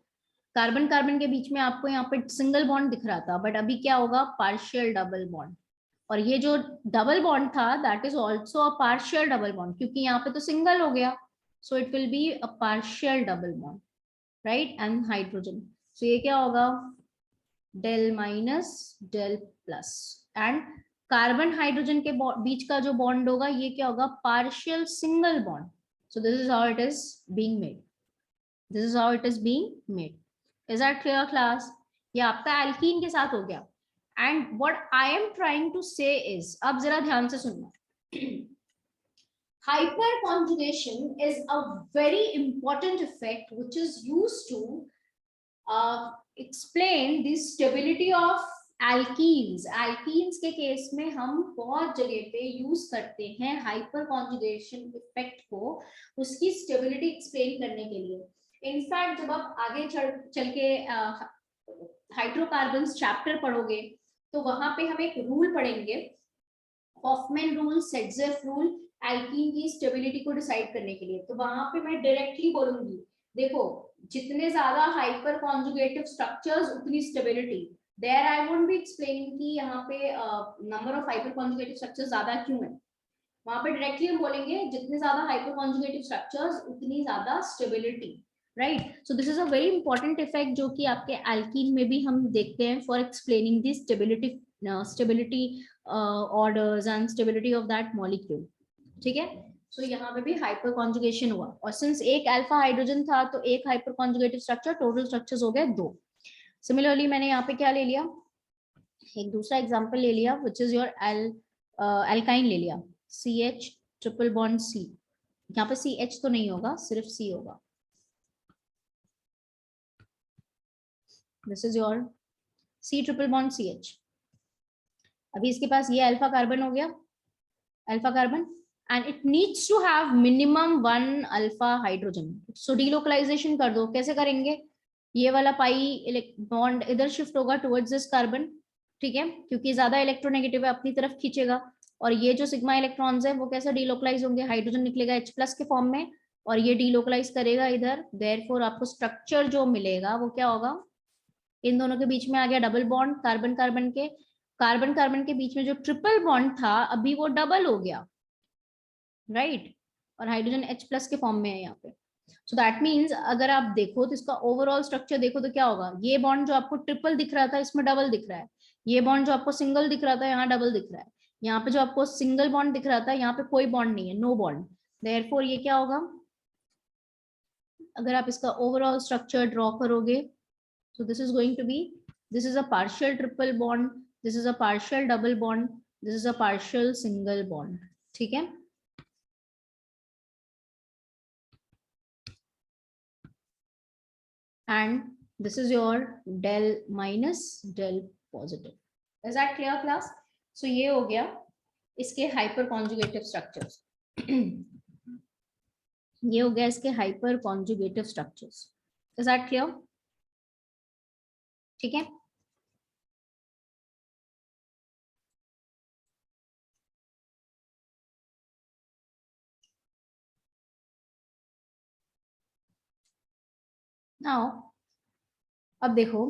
कार्बन कार्बन के बीच में आपको यहाँ पे सिंगल बॉन्ड दिख रहा था, बट अभी क्या होगा, पार्शियल डबल बॉन्ड, और ये जो डबल बॉन्ड था that is also a partial double bond, क्योंकि यहाँ पे तो सिंगल हो गया, so it will be a partial double bond, right, and hydrogen. So ये क्या होगा, del minus del plus, and carbon hydrogen के बीच का जो बॉन्ड होगा ये क्या होगा, partial single bond. So this is how it is being made, this is how it is being made. Is that clear class, ये आपका एल्कीन के साथ हो गया। And what I am trying to say is, अब जरा ध्यान से सुनना, hyperconjugation is a very important effect which is used to explain the stability of alkenes. alkenes के केस में हम बहुत जगह पे यूज करते हैं हाइपर कॉन्जुगेशन इफेक्ट को, उसकी स्टेबिलिटी एक्सप्लेन करने के लिए। इनफैक्ट जब आप आगे चल के हाइड्रोकार्बन्स चैप्टर पढ़ोगे तो वहां पे हम एक रूल पढ़ेंगे, हॉफमैन रूल, सेट्जेफ रूल, एल्कीन की स्टेबिलिटी को डिसाइड करने के लिए। तो वहां पे मैं डायरेक्टली बोलूंगी, देखो जितने ज्यादा हाइपर कॉन्जुगेटिव स्ट्रक्चर्स उतनी stability. There I won't be explaining कि यहाँ पे number of hyperconjugative structures ज्यादा क्यों है, वहां पे डायरेक्टली हम बोलेंगे जितने ज्यादा हाइपर कॉन्जुगेटिव स्ट्रक्चर्स उतनी ज्यादा stability, right. So this is a very important effect जो कि आपके एल्कीन में भी हम देखते हैं for explaining the stability orders and stability of that molecule। ठीक है, सो यहाँ पे भी हाइपर कॉन्जुगेशन हुआ, और सिंस एक अल्फा हाइड्रोजन था तो एक hyper conjugative structure, total structures हो गए 2। सिमिलरली मैंने यहाँ पे क्या ले लिया, एक दूसरा एग्जांपल ले लिया विच इज योर एल्काइन ले लिया, CH ट्रिपल बॉन्ड C, यहाँ पे CH तो नहीं होगा, सिर्फ C होगा, this is your C triple bond CH। अभी इसके पास ये अल्फा कार्बन हो गया, alpha carbon, and it needs to have minimum 1 alpha hydrogen. So delocalization कर दो, कैसे करेंगे, ये वाला पाई बॉन्ड इधर शिफ्ट होगा टुवर्ड्स दिस कार्बन, ठीक है, क्योंकि ज्यादा इलेक्ट्रोनेगेटिव है अपनी तरफ खींचेगा, और ये जो सिग्मा इलेक्ट्रॉन्स है वो कैसे डीलोकलाइज होंगे, हाइड्रोजन निकलेगा H प्लस के फॉर्म में, और ये डीलोकलाइज करेगा इधर, देयरफॉर आपको स्ट्रक्चर जो मिलेगा वो क्या होगा, इन दोनों के बीच में आ गया डबल बॉन्ड, कार्बन कार्बन के, कार्बन कार्बन के बीच में जो ट्रिपल बॉन्ड था अभी वो डबल हो गया, राइट, और हाइड्रोजन H प्लस के फॉर्म में है यहाँ पे। सो दैट मीन्स अगर आप देखो तो इसका ओवरऑल स्ट्रक्चर देखो तो क्या होगा, ये बॉन्ड जो आपको ट्रिपल दिख रहा था इसमें डबल दिख रहा है, ये बॉन्ड जो आपको सिंगल दिख रहा था यहाँ डबल दिख रहा है, यहाँ पे जो आपको सिंगल बॉन्ड दिख रहा था यहाँ पे कोई बॉन्ड नहीं है, नो बॉन्ड, देयरफॉर ये क्या होगा, अगर आप इसका ओवरऑल स्ट्रक्चर ड्रॉ करोगे, so this is going to be, this is a partial triple bond, this is a partial double bond, this is a partial single bond, ठीक है। And this is your del minus del positive, is that clear class? So ये हो गया इसके hyper conjugative structures ये हो गया इसके hyper conjugative structures, is that clear? ठीक है, नाउ अब देखो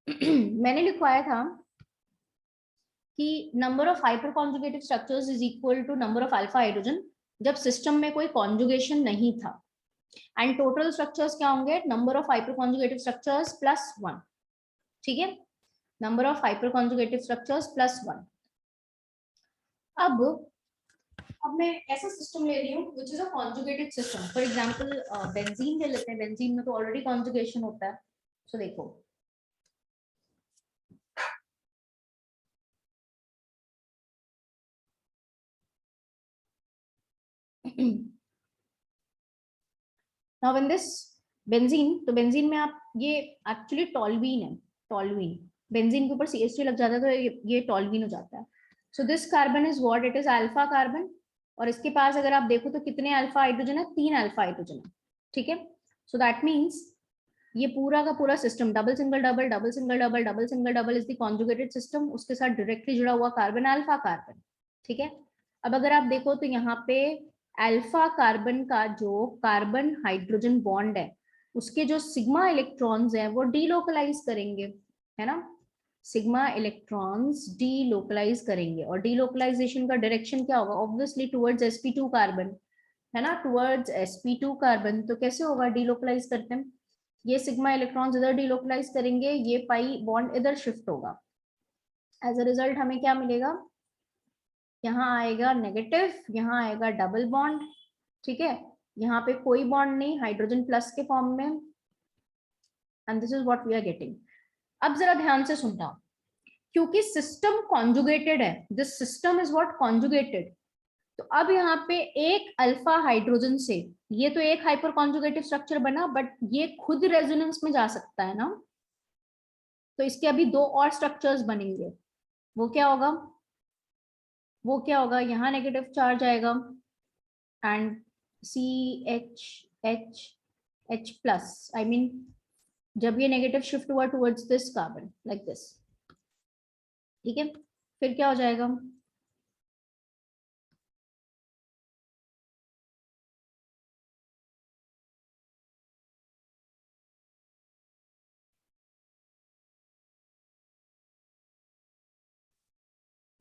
मैंने लिखवाया था कि number of hyperconjugative structures is equal to number of alpha hydrogen जब सिस्टम में कोई कॉन्जुगेशन नहीं था, एंड टोटल स्ट्रक्चर्स क्या होंगे, number of hyperconjugative structures plus 1, ठीक है, number of hyperconjugative structures plus 1। अब अब मैं ऐसा सिस्टम ले रही हूँ which is a conjugated system, for example benzene ले लेते हैं, बेंजीन में तो ऑलरेडी कॉन्जुगेशन होता है। सो देखो नाउ व्हेन दिस बेंजीन, तो बेंजीन में आप ये एक्चुअली टॉल्वीन है, टॉल्वीन, बेंजीन के ऊपर CH3 लग जाता है तो ये टॉल्वीन हो जाता है। So this carbon is what, it is alpha carbon, और इसके पास अगर आप देखो तो कितने अल्फा हाइड्रोजन है, 3 अल्फा हाइड्रोजन है, ठीक है। सो दैट मीन्स ये पूरा का पूरा system double single double double single double double single double is the conjugated system, उसके साथ डायरेक्टली जुड़ा हुआ कार्बन अल्फा कार्बन, ठीक है। अब अगर आप देखो तो यहाँ पे अल्फा कार्बन का जो कार्बन हाइड्रोजन बॉन्ड है उसके जो सिग्मा इलेक्ट्रॉन्स हैं वो डीलोकलाइज करेंगे, है ना, सिग्मा इलेक्ट्रॉन्स डीलोकलाइज करेंगे, और डीलोकलाइजेशन का डायरेक्शन क्या होगा, ऑब्वियसली टुवर्ड्स sp2 कार्बन, है ना, टुवर्ड्स sp2 कार्बन। तो कैसे होगा डीलोकलाइज करते हैं, ये सिग्मा इलेक्ट्रॉन्स इधर डीलोकलाइज करेंगे, ये पाई बॉन्ड इधर शिफ्ट होगा, एज अ रिजल्ट हमें क्या मिलेगा, यहाँ आएगा नेगेटिव, यहाँ आएगा डबल बॉन्ड, ठीक है, यहाँ पे कोई बॉन्ड नहीं, हाइड्रोजन प्लस के फॉर्म में, and this is what we are getting. अब जरा ध्यान से सुनना, क्योंकि सिस्टम कॉन्जुगेटेड है, this system is what conjugated, तो अब यहाँ पे एक अल्फा हाइड्रोजन से, ये तो एक हाइपर कॉन्जुगेटिव स्ट्रक्चर बना, बट ये खुद रेजोनेंस में जा सकता है ना, तो इसके अभी दो और स्ट्रक्चर्स बनेंगे, वो क्या होगा, वो क्या होगा, यहाँ नेगेटिव चार्ज आएगा and CH plus, I mean जब ये नेगेटिव शिफ्ट हुआ towards this carbon like this, ठीक है, फिर क्या हो जाएगा,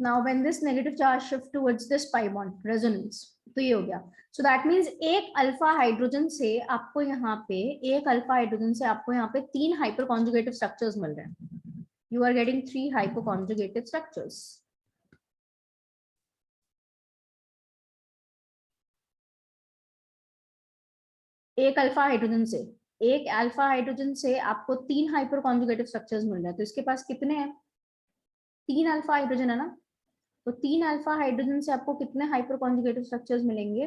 now when this negative charge shift towards this pi bond resonance, तो ये हो गया। सो दैट मीन्स एक अल्फा हाइड्रोजन से आपको यहाँ पे, एक अल्फा हाइड्रोजन से आपको यहाँ पे 3 हाइपर कॉन्जुगेटिव स्ट्रक्चर्स मिल रहे हैं, you are getting 3 hyperconjugative structures. एक अल्फा हाइड्रोजन से, एक अल्फा हाइड्रोजन से आपको 3 हाइपर कॉन्जुगेटिव स्ट्रक्चर्स मिल रहे हैं, तो इसके पास कितने हैं, 3 अल्फा हाइड्रोजन है ना, तो 3 अल्फा हाइड्रोजन से आपको कितने हाइपर कॉन्जुगेटिव स्ट्रक्चर्स मिलेंगे,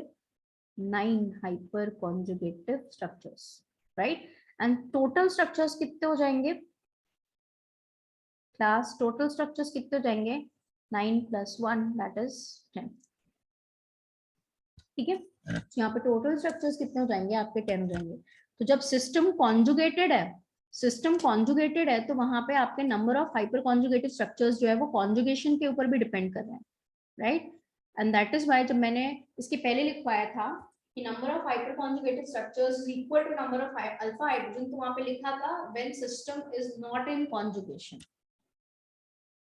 9 hyper conjugative structures, right, and total structures कितने हो जाएंगे क्लास, टोटल स्ट्रक्चर्स कितने हो जाएंगे, 9 + 1 दैट इज 10, ठीक है, यहाँ पे टोटल स्ट्रक्चर्स कितने हो जाएंगे आपके, 10 हो जाएंगे। तो जब सिस्टम कॉन्जुगेटेड है, सिस्टम कॉन्जुगेटेड है, तो वहां पे आपके number of hyperconjugated structures जो है वो कॉन्जुगेशन के ऊपर भी डिपेंड कर रहे हैं, right, and that is why जब मैंने इसके पहले लिखवाया था कि number of hyperconjugated structures is equal to number of alpha hydrogen, तो वहां पे लिखा था when system is not in conjugation,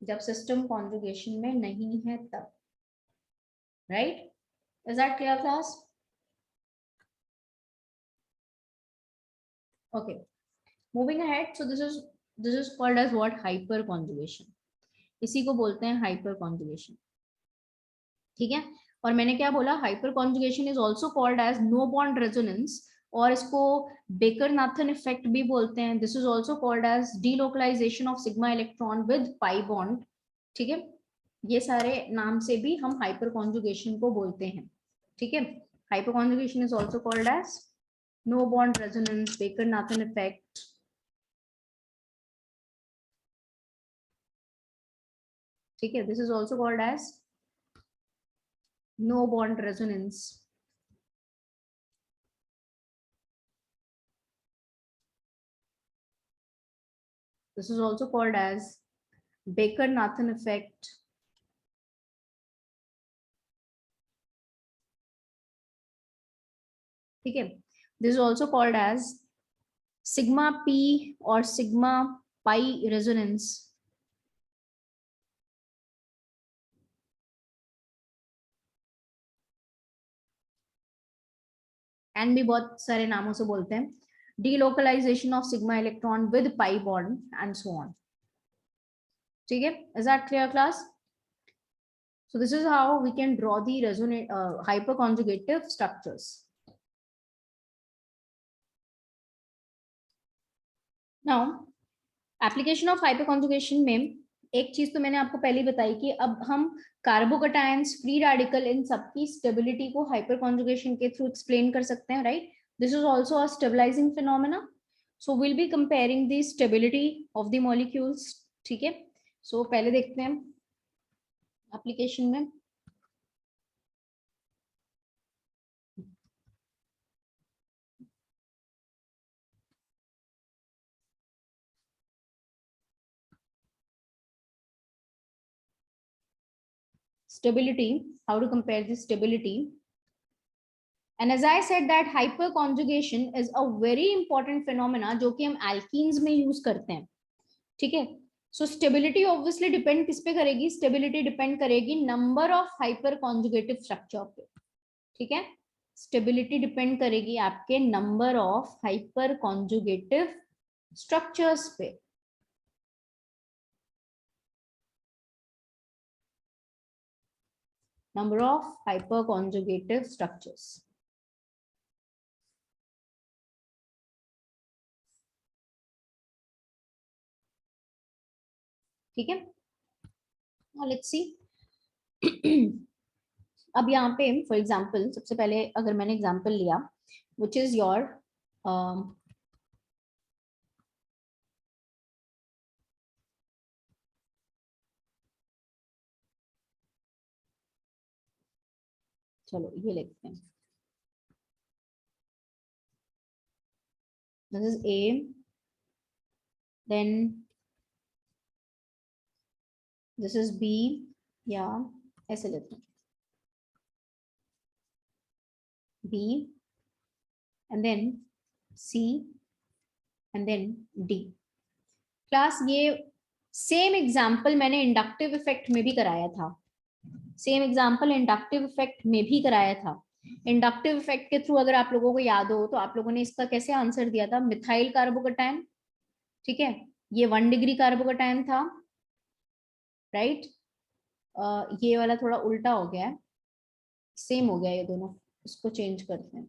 जब सिस्टम कॉन्जुगेशन में नहीं है तब, right, is that clear class, okay, moving ahead, so this is called as what, hyper conjugation, इसी को बोलते हैं हाइपर कॉन्जुगेशन, ठीक है। और मैंने क्या बोला, hyperconjugation is also called as no bond resonance, और इसको बेकर नाथन इफेक्ट भी बोलते हैं, this is also called as delocalization of sigma electron with pi bond, ठीक है, ये सारे नाम से भी हम हाइपर कॉन्जुगेशन को बोलते हैं, ठीक है। Hyperconjugation is also called as no bond resonance, Baker Nathan effect, ठीक है, this is also called as no bond resonance, this is also called as Baker-Nathan effect, ठीक है, this is also called as sigma p or sigma pi resonance, and भी बहुत सारे नामों से बोलते हैं, delocalization of sigma electron with pi bond and so on, ठीक है, is that clear class? So this is how we can draw the resonate hyperconjugative structures. Now, application of hyperconjugation में एक चीज तो मैंने आपको पहले बताई कि अब हम कार्बोकटायंस, फ्री रेडिकल, इन सबकी स्टेबिलिटी को हाइपरकॉन्जुगेशन के थ्रू एक्सप्लेन कर सकते हैं, right? This is also a stabilizing phenomena. So will be comparing the stability of the molecules. ठीक है, सो पहले देखते हैं एप्लीकेशन में. Stability, how to compare the stability. And as I said that hyperconjugation is a very important phenomena जो कि हम alkenes में use करते हैं. ठीक है, so stability obviously depend किस पे करेगी? Stability depend करेगी number of hyperconjugative structure पे. ठीक है, stability depend करेगी आपके number of hyperconjugative structures पे. Number of hyperconjugative structures. ठीक है, लेट्स सी. अब यहाँ पे फॉर एग्जाम्पल सबसे पहले अगर मैंने एग्जाम्पल लिया विच इज योर चलो ये लिखते हैं. This is A, then this is B, या ऐसे लेते हैं B and then C and then D. Class ये सेम एग्जाम्पल मैंने इंडक्टिव इफेक्ट में भी कराया था. सेम एग्जाम्पल इंडक्टिव इफेक्ट में भी कराया था. इंडक्टिव इफेक्ट के थ्रू अगर आप लोगों को याद हो तो आप लोगों ने इसका कैसे आंसर दिया था? Methyl carbocation. ठीक है, ये 1 डिग्री कार्बोकटायन था, राइट? ये वाला थोड़ा उल्टा हो गया है, सेम हो गया ये दोनों. इसको चेंज करते हैं.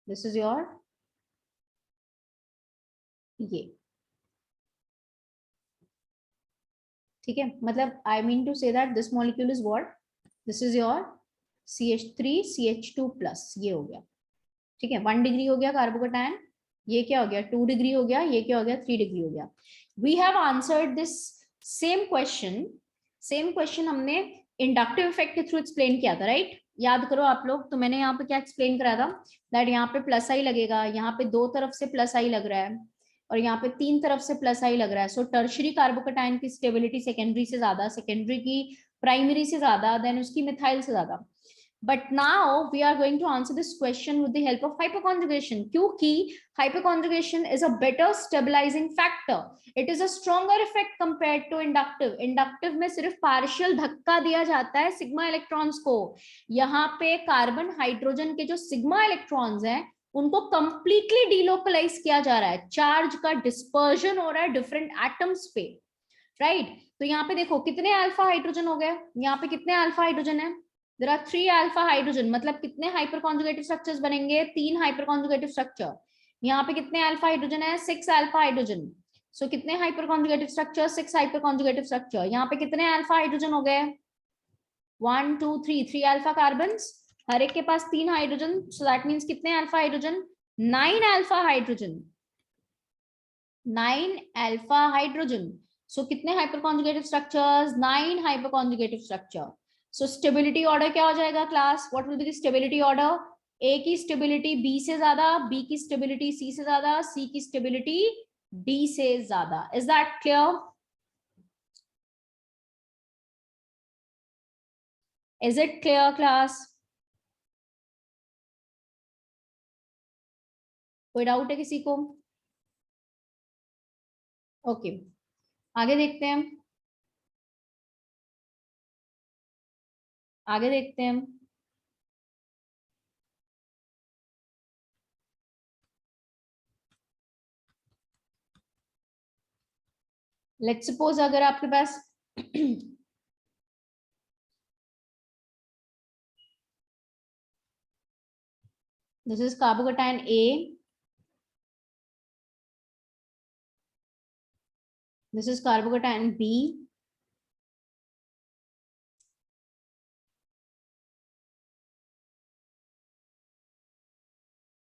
दिस इज योर ये. ठीक है, मतलब I mean to say that this molecule is what? This is your CH3CH2 plus. ये हो गया. ठीक है, 1 डिग्री हो गया कार्बोकटायन. ये क्या हो गया? 2 डिग्री हो गया. ये क्या हो गया? 3 डिग्री हो गया. We have answered this same question. Same question हमने इंडक्टिव इफेक्ट के थ्रू एक्सप्लेन किया था, राइट? याद करो आप लोग. तो मैंने यहाँ पे क्या एक्सप्लेन करा था? दैट यहाँ पे प्लस आई लगेगा, यहाँ पे 2 तरफ से प्लस आई लग रहा है, और यहाँ पे 3 तरफ से प्लस आई लग रहा है. सो टर्शरी कार्बोकटायन की स्टेबिलिटी सेकेंडरी से ज्यादा, सेकेंडरी की प्राइमरी से ज्यादा, देन उसकी मिथाइल से ज्यादा. But now we are going to answer this question with the help of hyperconjugation. क्योंकि hyperconjugation is a better stabilizing factor. It is a stronger effect compared to inductive. Inductive में सिर्फ partial धक्का दिया जाता है sigma electrons को. यहाँ पे कार्बन हाइड्रोजन के जो सिग्मा इलेक्ट्रॉन्स हैं उनको कंप्लीटली डिलोकलाइज किया जा रहा है. चार्ज का डिस्पर्जन हो रहा है डिफरेंट एटम्स पे, राइट? तो यहाँ पे देखो कितने अल्फा हाइड्रोजन हो गए. यहाँ पे कितने अल्फा हाइड्रोजन है? There are 3 alpha hydrogen. मतलब कितने हाइपरकॉन्जुगेटिव स्ट्रक्चर्स बनेंगे? 3 हाइपरकॉन्जुगेटिव स्ट्रक्चर. यहाँ पे कितने अल्फा हाइड्रोजन है? 6 अल्फा हाइड्रोजन. सो कितने हाइपरकॉन्जुगेटिव स्ट्रक्चर? 6 हाइपरकॉन्जुगेटिव स्ट्रक्चर. यहाँ पे कितने अल्फा हाइड्रोजन हो गए? 1 2 3, 3 अल्फा कार्बन्स. हर एक के पास 3 हाइड्रोजन. सो दैट मीन्स कितने alpha hydrogen? 9 alpha hydrogen. 9 alpha hydrogen. So कितने hyperconjugative structures? 9 hyperconjugative structure. So stability order क्या हो जाएगा class? What will be the stability order? A की स्टेबिलिटी बी से ज्यादा, बी की स्टेबिलिटी सी से ज्यादा, सी की स्टेबिलिटी डी से ज्यादा. Is that clear? Is it clear class? कोई डाउट है किसी को? ओके, आगे देखते हैं. आगे देखते हैं. लेट्स सपोज अगर आपके पास This is carbocation A. This is carbocation B.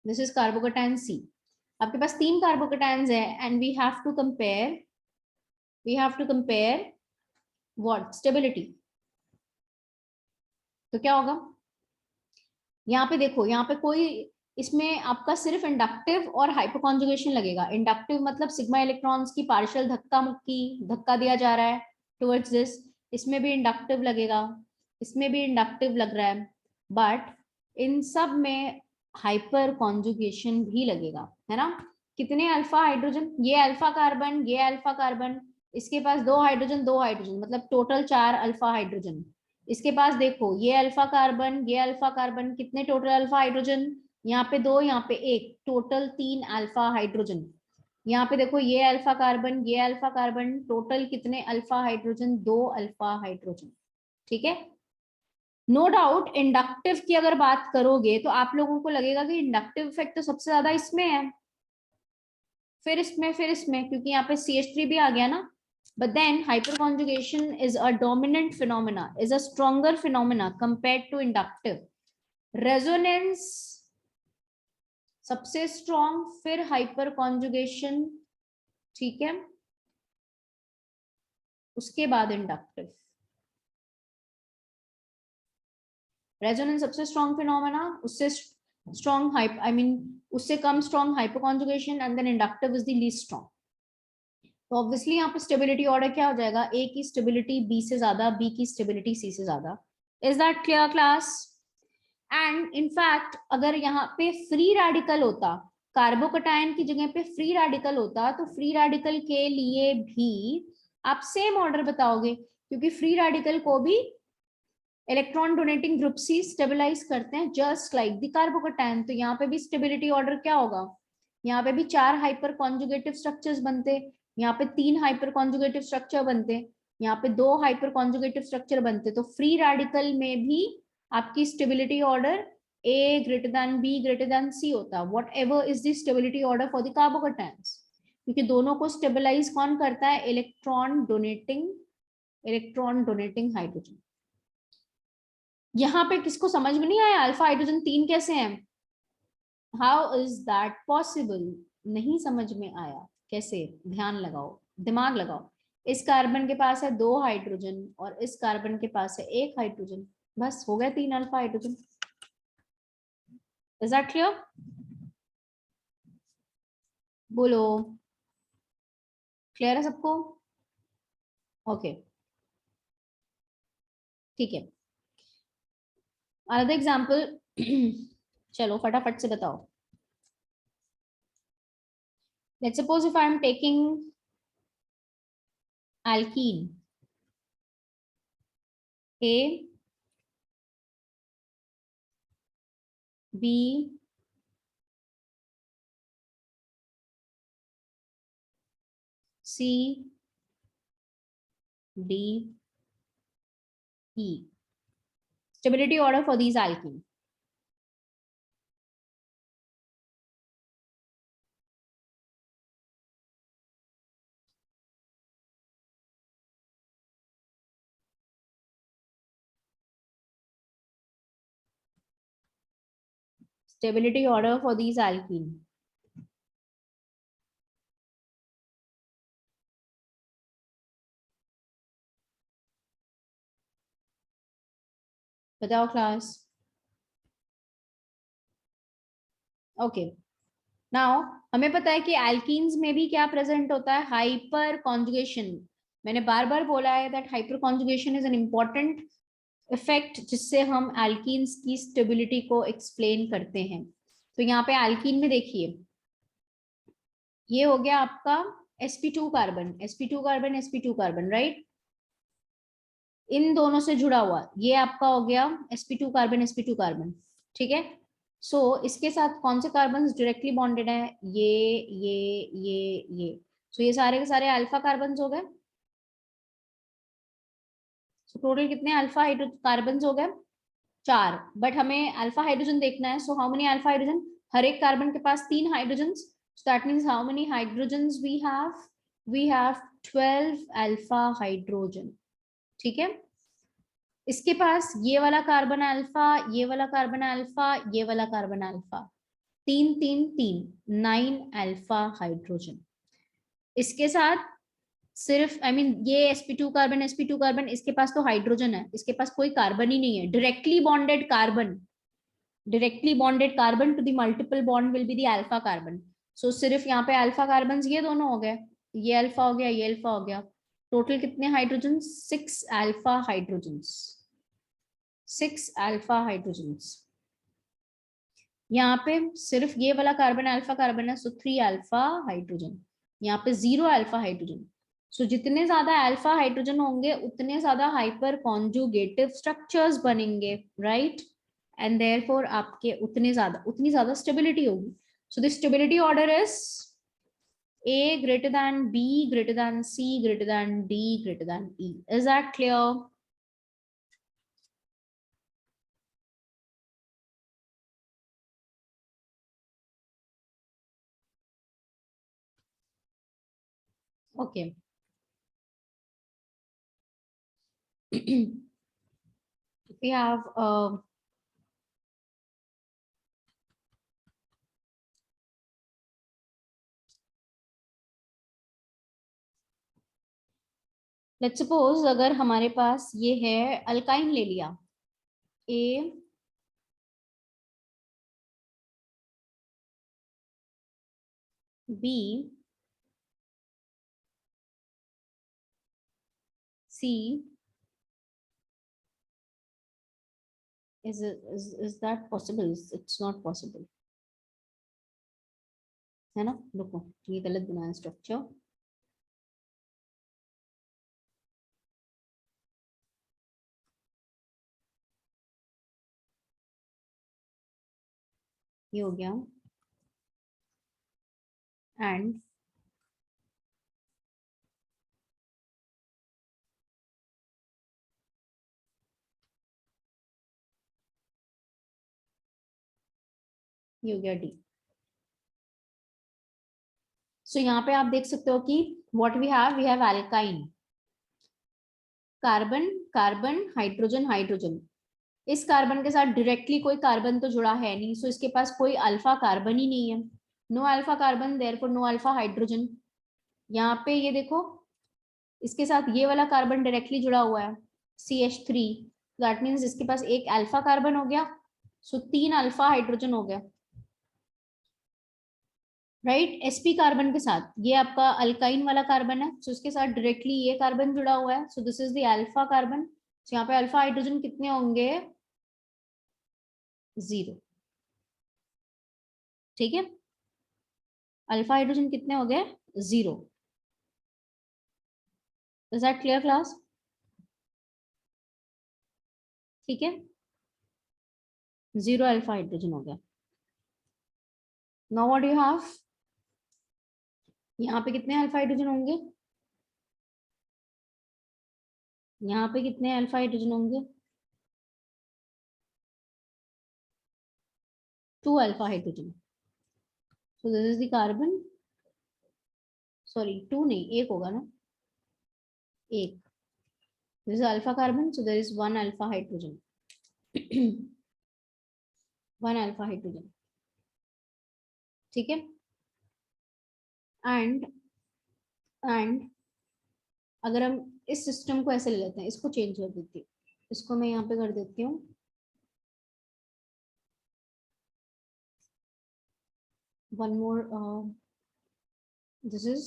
This is carbocation C. आपके पास 3 कार्बोकेटाइंस है and we have to compare what stability. तो क्या होगा, यहाँ पे देखो, यहाँ पे कोई इसमें आपका सिर्फ इंडक्टिव और हाइपोकॉन्जुगेशन लगेगा. इंडक्टिव मतलब सिग्मा इलेक्ट्रॉन्स की पार्शियल धक्का दिया जा रहा है टुवर्ड्स दिस. इसमें भी इंडक्टिव लगेगा, इसमें भी इंडक्टिव लग रहा है, बट इन सब में हाइपर कॉन्जुगेशन भी लगेगा, है ना. कितने अल्फा हाइड्रोजन, ये अल्फा कार्बन, ये अल्फा कार्बन, इसके पास 2 हाइड्रोजन 2 हाइड्रोजन, मतलब टोटल 4 अल्फा हाइड्रोजन. इसके पास देखो ये अल्फा कार्बन, ये अल्फा कार्बन, कितने टोटल अल्फा हाइड्रोजन, यहाँ पे 2, यहाँ पे 1, टोटल 3 अल्फा हाइड्रोजन. यहाँ पे देखो ये अल्फा कार्बन, ये अल्फा कार्बन, टोटल कितने अल्फा हाइड्रोजन, 2 अल्फा हाइड्रोजन. ठीक है. नो डाउट इंडक्टिव की अगर बात करोगे तो आप लोगों को लगेगा कि इंडक्टिव इफेक्ट तो सबसे ज्यादा इसमें है, फिर इसमें, क्योंकि यहाँ पे CH3 भी आ गया ना. But then hyperconjugation is a dominant phenomena, is a stronger phenomena compared to inductive. Resonance सबसे strong, फिर hyperconjugation, ठीक है, उसके बाद inductive. Resonance सबसे strong phenomena, उससे strong उससे कम strong hyperconjugation, and then inductive is the least strong. तो ऑब्वियसली यहाँ पे स्टेबिलिटी ऑर्डर क्या हो जाएगा, ए की स्टेबिलिटी बी से ज्यादा, बी की स्टेबिलिटी सी से ज्यादा. Is that clear class. And in fact अगर यहाँ पे फ्री रेडिकल होता, कार्बोकटायन की जगह पे फ्री रेडिकल होता, तो फ्री रेडिकल के लिए भी आप सेम ऑर्डर बताओगे, क्योंकि फ्री रेडिकल को भी इलेक्ट्रॉन डोनेटिंग ग्रुप सी स्टेबलाइज करते हैं जस्ट लाइक द कार्बोकटायन. तो यहाँ पे भी स्टेबिलिटी ऑर्डर क्या होगा, यहाँ पे भी 4 हाइपर कॉन्जुगेटिव स्ट्रक्चर्स बनते, यहाँ पे 3 हाइपर कॉन्जुगेटिव स्ट्रक्चर बनते, यहाँ पे 2 हाइपर कॉन्जुगेटिव स्ट्रक्चर बनते. तो फ्री रेडिकल में भी आपकी stability order A greater than B greater than C होता, whatever is the stability order for the carbocations, क्योंकि दोनों को स्टेबलाइज कौन करता है, इलेक्ट्रॉन डोनेटिंग हाइड्रोजन. यहाँ पे किसको समझ में नहीं आया अल्फा हाइड्रोजन 3 कैसे हैं, हाउ इज दैट पॉसिबल, नहीं समझ में आया कैसे, ध्यान लगाओ, दिमाग लगाओ. इस कार्बन के पास है 2 हाइड्रोजन और इस कार्बन के पास है 1 हाइड्रोजन, बस हो गया 3 alpha hydrogen. Is that clear, बोलो, क्लियर है सबको. ओके ठीक है. अनदर एग्जांपल चलो फटाफट से बताओ. Let's suppose if I am taking alkene A, B, C, D, E. Stability order for these alkene. Stability order for these alkene. बताओ क्लास. ओके नाउ हमें पता है कि एल्कीन्स में भी क्या प्रेजेंट होता है, हाइपर कॉन्जुगेशन. मैंने बार बार बोला है that hyperconjugation is an important effect जिससे हम एल्कीन्स की स्टेबिलिटी को एक्सप्लेन करते हैं. तो यहाँ पे एल्कीन में देखिए, ये हो गया आपका sp2 carbon, sp2 carbon, sp2 carbon, right. इन दोनों से जुड़ा हुआ ये आपका हो गया sp2 कार्बन, sp2 कार्बन, ठीक है. सो इसके साथ कौन से कार्बन डायरेक्टली बॉन्डेड है, ये. सो ये सारे के सारे अल्फा कार्बन हो गए. सो टोटल कितने अल्फा कार्बन हो गए, 4, बट हमें अल्फा हाइड्रोजन देखना है. So how many alpha hydrogen? हर एक कार्बन के पास 3 hydrogen. So that means how many hydrogens we have? We have 12 alpha hydrogen. ठीक है. इसके पास ये वाला कार्बन अल्फा, ये वाला कार्बन अल्फा, ये वाला कार्बन अल्फा, 3 3 3, 9 अल्फा हाइड्रोजन. इसके साथ सिर्फ ये sp2 कार्बन, sp2 कार्बन, इसके पास तो हाइड्रोजन है, इसके पास कोई कार्बन ही नहीं है. Directly bonded carbon, directly bonded carbon to the multiple bond will be the alpha carbon. So सिर्फ यहाँ पे अल्फा कार्बन ये दोनों हो गए, ये अल्फा हो गया, ये अल्फा हो गया. टोटल कितने hydrogen? 6 alpha hydrogen. 6 alpha hydrogen. यहाँ पे सिर्फ ये वाला कार्बन अल्फा कार्बन है, सो 3 अल्फा हाइड्रोजन. यहाँ पे 0 अल्फा हाइड्रोजन. सो जितने ज्यादा अल्फा हाइड्रोजन होंगे उतने ज्यादा हाइपर कॉन्जुगेटिव स्ट्रक्चर्स बनेंगे, राइट? एंड देयरफॉर आपके उतनी ज्यादा स्टेबिलिटी होगी. So the stability order is A greater than B greater than C greater than D greater than E. Is that clear? Okay. We have let's suppose अगर हमारे पास ये है alkyne ले लिया, A B C, is that possible? It's not possible, है ना? रुको, ये गलत बनाया स्ट्रक्चर. ये हो गया एंड ये हो गया डी. सो यहाँ पे आप देख सकते हो कि what we have alkyne, carbon carbon hydrogen hydrogen. इस कार्बन के साथ डायरेक्टली कोई कार्बन तो जुड़ा है नहीं, सो इसके पास कोई अल्फा कार्बन ही नहीं है. No alpha carbon, therefore no alpha hydrogen. यहाँ पे ये देखो, इसके साथ ये वाला कार्बन डायरेक्टली जुड़ा हुआ है CH3, दैट मीन्स इसके पास एक अल्फा कार्बन हो गया. सो 3 अल्फा हाइड्रोजन हो गया, राइट? sp कार्बन के साथ ये आपका अल्काइन वाला कार्बन है, सो इसके साथ डायरेक्टली ये कार्बन जुड़ा हुआ है, so this is the alpha carbon. So यहाँ पे अल्फा हाइड्रोजन कितने होंगे? 0. ठीक है, अल्फा हाइड्रोजन कितने हो गए? 0. Is that clear class? ठीक है, 0 अल्फा हाइड्रोजन हो गया. Now what you have? यहाँ पे कितने अल्फा हाइड्रोजन होंगे? यहाँ पे कितने अल्फा हाइड्रोजन होंगे? 2 alpha hydrogen. So this is the carbon, sorry 2 नहीं, एक होगा ना, एक. This is alpha carbon, so there is 1 alpha hydrogen. 1 alpha hydrogen. ठीक है, एंड अगर हम इस सिस्टम को ऐसे ले लेते हैं, इसको चेंज कर देती हूँ, इसको मैं यहाँ पे कर देती हूँ one more, this is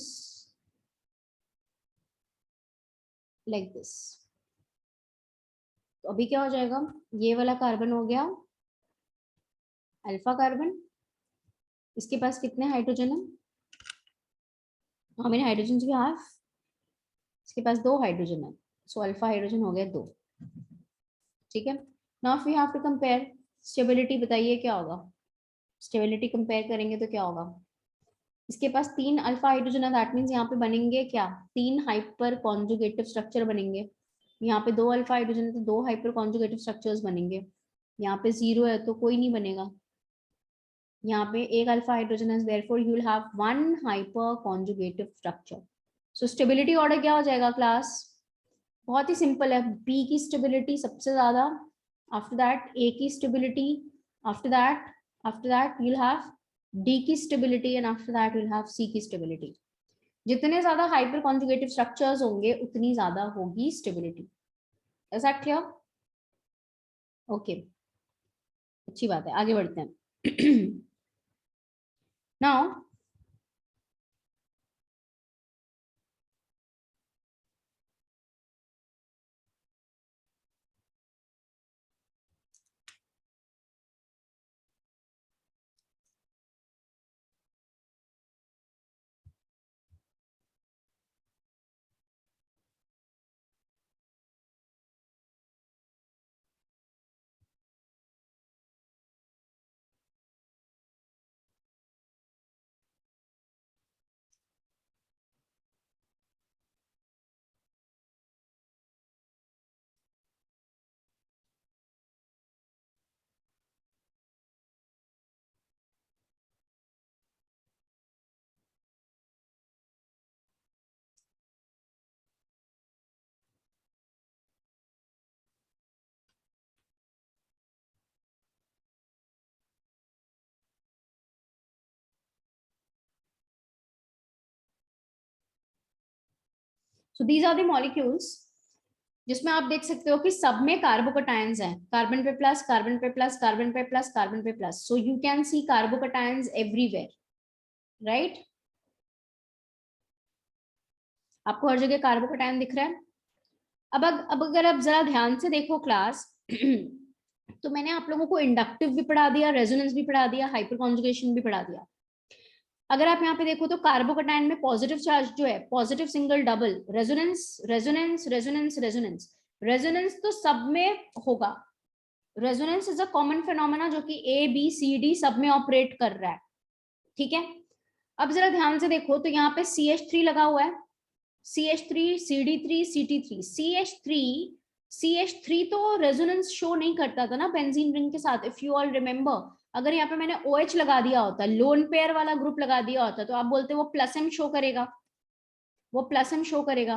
like this. तो अभी क्या हो जाएगा? ये वाला कार्बन हो गया अल्फा कार्बन. इसके पास कितने हाइड्रोजन है? How many hydrogen we have? इसके पास 2 हाइड्रोजन है, सो अल्फा हाइड्रोजन हो गया 2. ठीक है, now we have to compare stability. बताइए क्या होगा? स्टेबिलिटी कंपेयर करेंगे तो क्या होगा? इसके पास 3 अल्फा हाइड्रोजन है, दैट मींस यहाँ पे बनेंगे क्या? 3 हाइपर कॉन्जुगेटिव स्ट्रक्चर बनेंगे. यहाँ पे 2 अल्फा हाइड्रोजन है तो 2 हाइपर कॉन्जुगेटिव स्ट्रक्चर्स बनेंगे. यहाँ पे 0 है तो कोई नहीं बनेगा, यहाँ पे एक अल्फा हाइड्रोजन है, therefore you will have one hyperconjugative structure. So stability order क्या हो जाएगा क्लास? बहुत ही सिंपल है, बी की स्टेबिलिटी सबसे ज्यादा, आफ्टर दैट ए की stability, after that you'll have D की stability and after that you'll have C की स्टेबिलिटी। जितने ज्यादा हाइपर कॉन्जुगेटिव स्ट्रक्चर्स होंगे उतनी ज्यादा होगी stability. Is that clear? Okay, अच्छी बात है, आगे बढ़ते हैं। Now so these are the molecules जिसमें आप देख सकते हो कि सब में कार्बोकटायंस हैं, कार्बन पे प्लस, कार्बन पे प्लस, कार्बन पे प्लस, कार्बन पे plus. So you can see carbocations everywhere, right? आपको हर जगह कार्बोकटायन दिख रहा है। अब अगर आप जरा ध्यान से देखो क्लास, तो मैंने आप लोगों को इंडक्टिव भी पढ़ा दिया, रेजोनेंस भी पढ़ा दिया, हाइपर कॉन्जुगेशन भी पढ़ा दिया। अगर आप यहाँ पे देखो तो कार्बोकटायन में पॉजिटिव चार्ज जो है, positive single double, resonance resonance resonance resonance, resonance तो सब में होगा। Resonance is a common phenomena जो कि ए बी सी डी सब में ऑपरेट कर रहा है, ठीक है? अब जरा ध्यान से देखो तो यहाँ पे CH3 लगा हुआ है, CH3 CD3 CT3, CH3 तो रेजोनेंस शो नहीं करता था ना बेंजीन रिंग के साथ, इफ यू ऑल रिमेंबर। अगर यहाँ पे मैंने OH लगा दिया होता, लोन पेयर वाला ग्रुप लगा दिया होता, तो आप बोलते वो प्लस एम शो करेगा, वो प्लस एम शो करेगा,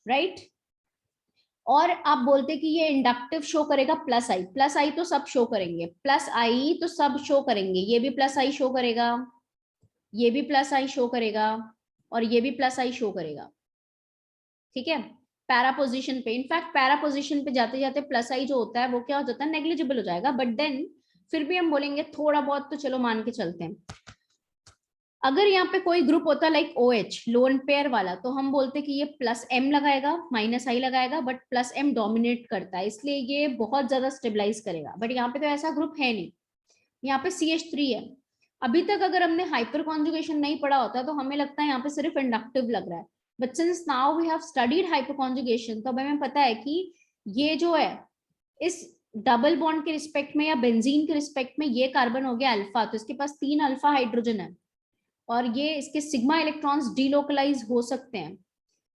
राइट? और आप बोलते कि ये इंडक्टिव शो करेगा प्लस आई तो सब शो करेंगे, प्लस आई तो सब शो करेंगे, ये भी प्लस आई शो करेगा, ये भी प्लस आई शो करेगा, और ये भी प्लस आई शो करेगा, ठीक है? पैरा पोजीशन पे, इनफैक्ट पैरा पोजीशन पे जाते जाते प्लस आई जो होता है वो क्या हो जाता है, नेग्लिजिबल हो जाएगा, बट देन फिर भी हम बोलेंगे थोड़ा बहुत तो चलो मान के चलते हैं। अगर यहाँ पे कोई ग्रुप होता लाइक OH लोन पेयर वाला, तो हम बोलते कि ये प्लस एम लगाएगा माइनस आई लगाएगा, बट प्लस एम डोमिनेट करता है इसलिए ये बहुत ज्यादा स्टेबलाइज करेगा, बट यहाँ पे तो ऐसा ग्रुप है नहीं, यहाँ पे CH3 है। अभी तक अगर हमने हाइपर कॉन्जुगेशन नहीं पढ़ा होता तो हमें लगता है यहाँ पे सिर्फ इंडक्टिव लग रहा है, but since now we have studied hyperconjugation तो हमें पता है कि ये जो है इस डबल बॉन्ड के रिस्पेक्ट में या बेंजीन के रिस्पेक्ट में ये कार्बन हो गया अल्फा, तो इसके पास 3 अल्फा हाइड्रोजन है, और ये इसके सिग्मा इलेक्ट्रॉन्स डीलोकलाइज हो सकते हैं।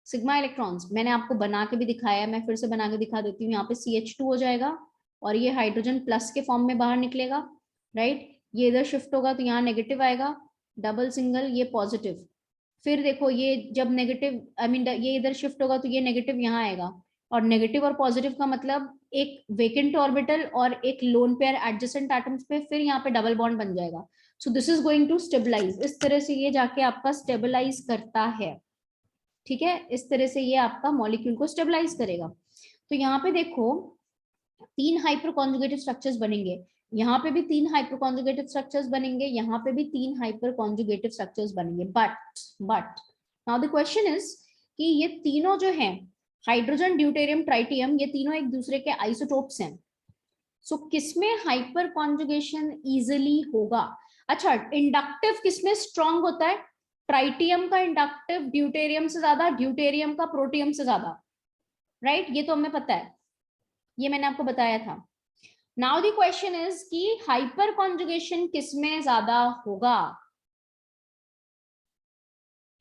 सिग्मा इलेक्ट्रॉन्स मैंने आपको बना के भी दिखाया है, मैं फिर से बना के दिखा देती हूँ। यहाँ पे CH2 हो जाएगा और ये हाइड्रोजन प्लस के फॉर्म में बाहर निकलेगा, राइट? ये इधर शिफ्ट होगा तो यहाँ नेगेटिव आएगा, डबल सिंगल ये पॉजिटिव, फिर देखो ये जब नेगेटिव आई मीन ये इधर शिफ्ट होगा तो ये नेगेटिव यहाँ आएगा, और नेगेटिव और पॉजिटिव का मतलब एक वेकेंट ऑर्बिटल और एक लोन पेयर एडजेसेंट एटम्स पे फिर यहाँ पे डबल बॉन्ड बन जाएगा। So this is going to stabilise, इस तरह से ये जाके आपका स्टेबलाइज करता है, ठीक है? इस तरह से ये आपका मॉलिक्यूल को स्टेबलाइज करेगा। तो यहाँ पे देखो 3 हाइपर कॉन्जुगेटेड स्ट्रक्चर्स बनेंगे, यहाँ पे भी 3 हाइपर कॉन्जुगेटेड स्ट्रक्चर्स बनेंगे, यहाँ पे भी 3 हाइपर कॉन्जुगेटेड स्ट्रक्चर्स बनेंगे, but now the question is कि ये तीनों जो हैं हाइड्रोजन ड्यूटेरियम ट्राइटियम, ये तीनों एक दूसरे के आइसोटोप्स हैं। सो किसमें हाइपर कॉन्जुगेशन इजिली होगा? अच्छा, इंडक्टिव किसमें स्ट्रांग होता है? ट्राइटियम का इंडक्टिव ड्यूटेरियम से ज्यादा, ड्यूटेरियम का प्रोटियम से ज्यादा, राइट? ये तो हमें पता है, ये मैंने आपको बताया था। नाउ द क्वेश्चन इज कि हाइपर कॉन्जुगेशन किसमें ज्यादा होगा?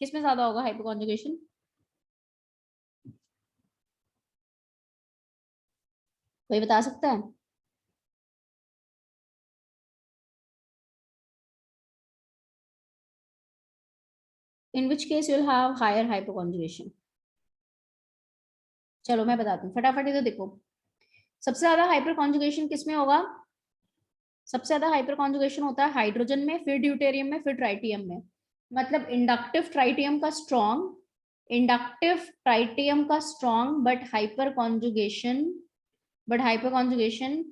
किसमें ज्यादा होगा हाइपर कॉन्जुगेशन? कोई बता सकता है? in which case you will have higher hyperconjugation. चलो मैं बताती हूँ फटाफट, इधर देखो। सबसे ज्यादा हाइपर कॉन्जुगेशन किसमें होगा? सबसे ज्यादा हाइपर कॉन्जुगेशन होता है हाइड्रोजन में, फिर ड्यूटेरियम में, फिर ट्राइटियम में। मतलब इंडक्टिव ट्राइटियम का स्ट्रॉन्ग, इंडक्टिव ट्राइटियम का strong, but hyper conjugation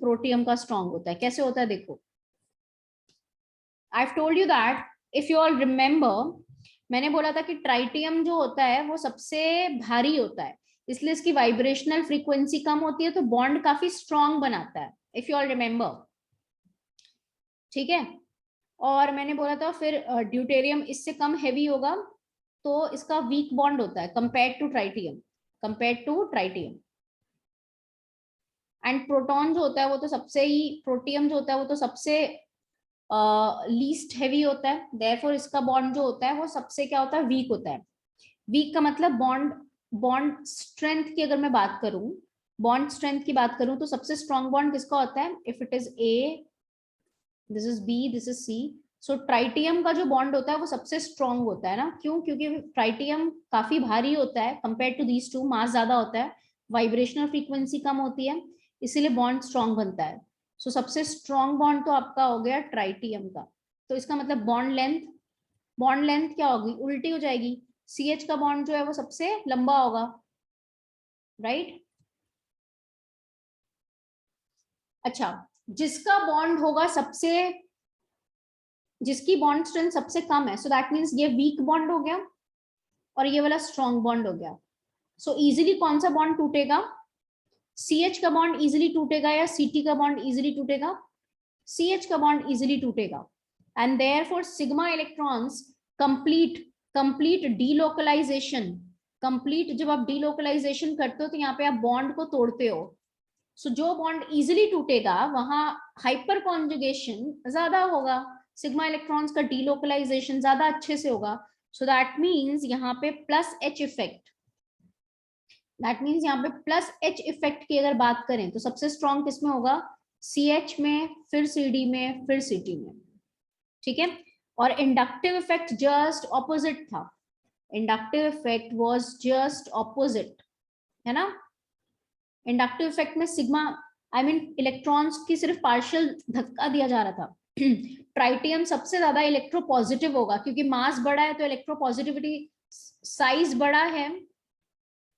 protium का स्ट्रॉन्ग होता है। कैसे होता है देखो, I have told you that, if you all remember, मैंने बोला था कि ट्राइटियम जो होता है वो सबसे भारी होता है, इसलिए इसकी वाइब्रेशनल फ्रीक्वेंसी कम होती है, तो बॉन्ड काफी स्ट्रॉन्ग बनाता है, इफ यू ऑल रिमेंबर। ठीक है, और मैंने बोला था फिर ड्यूटेरियम इससे कम हैवी होगा, तो इसका वीक बॉन्ड होता है compared to tritium. And proton जो होता है वो तो सबसे ही, प्रोटियम जो होता है वो तो सबसे लीस्ट हैवी होता है, देयरफॉर इसका बॉन्ड जो होता है वो सबसे क्या होता है, वीक होता है। वीक का मतलब बॉन्ड स्ट्रेंथ की अगर मैं बात करूं, बॉन्ड स्ट्रेंथ की बात करूं, तो सबसे स्ट्रॉन्ग बॉन्ड किसका होता है? If it is A, this is B, this is C, so tritium का जो बॉन्ड होता है वो सबसे स्ट्रॉन्ग होता है ना। क्यों? क्योंकि ट्राइटियम काफी भारी होता है कंपेयर टू दीज टू, मास ज्यादा होता है, वाइब्रेशनल फ्रीक्वेंसी कम होती है, इसीलिए बॉन्ड स्ट्रॉन्ग बनता है। सो सबसे स्ट्रॉन्ग बॉन्ड तो आपका हो गया ट्राइटियम का। तो इसका मतलब बॉन्ड लेंथ क्या होगी? उल्टी हो जाएगी, सी एच का बॉन्ड जो है वो सबसे लंबा होगा, राइट? अच्छा, जिसका बॉन्ड होगा सबसे, जिसकी बॉन्ड स्ट्रेंथ सबसे कम है, सो दैट मीन्स ये वीक बॉन्ड हो गया और ये वाला स्ट्रॉन्ग बॉन्ड हो गया। सो इजीली कौन सा बॉन्ड टूटेगा? सी एच का बॉन्ड इजीली टूटेगा या सी टी का बॉन्ड इजीली टूटेगा? सी एच का बॉन्ड इजीली टूटेगा। And therefore sigma electrons complete complete delocalisation, complete जब आप डीलोकलाइजेशन करते हो तो यहाँ पे आप बॉन्ड को तोड़ते हो। सो जो बॉन्ड इजीली टूटेगा वहां हाइपर कॉन्जुगेशन ज्यादा होगा, सिग्मा इलेक्ट्रॉन्स का डीलोकलाइजेशन ज्यादा अच्छे से होगा। सो दैट मीन्स यहाँ पे plus H effect, that means यहाँ पे प्लस एच इफेक्ट की अगर बात करें तो सबसे स्ट्रॉन्ग किसमें होगा? सी एच में, फिर सी डी में, फिर सी टी में। ठीक है, और इंडक्टिव इफेक्ट जस्ट ऑपोजिट था, inductive effect was just opposite, है ना। इंडक्टिव इफेक्ट में सिग्मा, आई मीन इलेक्ट्रॉन्स की सिर्फ पार्शियल धक्का दिया जा रहा था। ट्राइटियम सबसे ज्यादा इलेक्ट्रोपॉजिटिव होगा, क्योंकि मास बड़ा है तो इलेक्ट्रोपॉजिटिविटी, साइज बड़ा है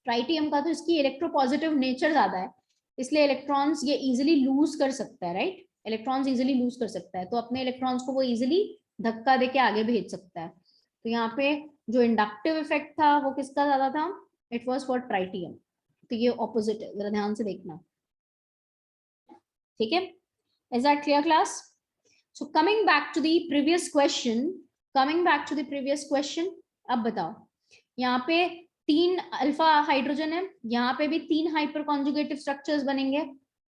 ट्राइटियम का, तो इसकी इलेक्ट्रोपॉजिटिव नेचर ज्यादा है, इसलिए इलेक्ट्रॉन्स ये इजिली लूज कर सकता है, राइट? इलेक्ट्रॉन्स इजिली लूज कर सकता है, तो अपने इलेक्ट्रॉन्स को वो इजिली धक्का देके आगे भेज सकता है। तो यहाँ पे जो इंडक्टिव इफेक्ट था वो किसका ज्यादा था? It was for tritium. तो ये ऑपोजिट है, जरा ध्यान से देखना। ठीक है, is that clear class? So coming back to the previous question, अब बताओ, यहाँ पे 3 अल्फा हाइड्रोजन है, यहाँ पे भी 3 हाइपर कॉन्जुगेटिव स्ट्रक्चर्स बनेंगे,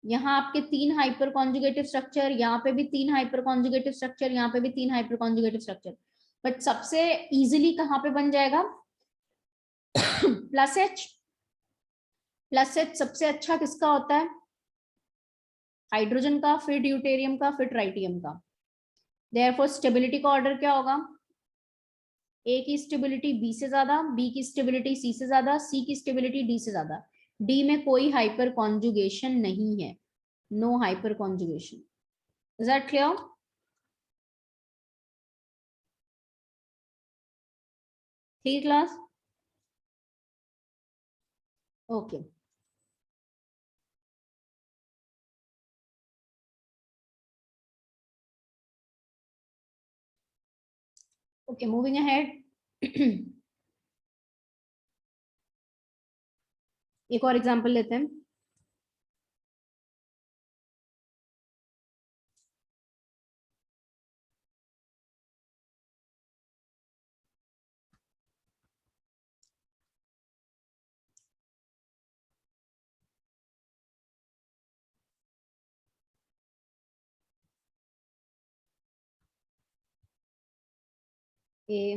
यहाँ आपके 3 हाइपर कॉन्जुगेटिव स्ट्रक्चर, यहाँ पे भी 3 हाइपर कॉन्जुगेटिव स्ट्रक्चर, यहाँ पे भी 3 हाइपर कॉन्जुगेटिव स्ट्रक्चर, बट सबसे इजीली कहाँ पे बन जाएगा? Plus H. प्लस एच सबसे अच्छा किसका होता है? हाइड्रोजन का, फिर ड्यूटेरियम का, फिर ट्राइटियम का। देयरफॉर स्टेबिलिटी का ऑर्डर क्या होगा? ए की स्टेबिलिटी बी से ज्यादा, बी की स्टेबिलिटी सी से ज्यादा, सी की स्टेबिलिटी डी से ज्यादा। डी में कोई हाइपर कॉन्जुगेशन नहीं है, no hyperconjugation. Is that clear? ठीक class? Okay, okay, moving ahead. एक और एग्जांपल लेते हैं। ए,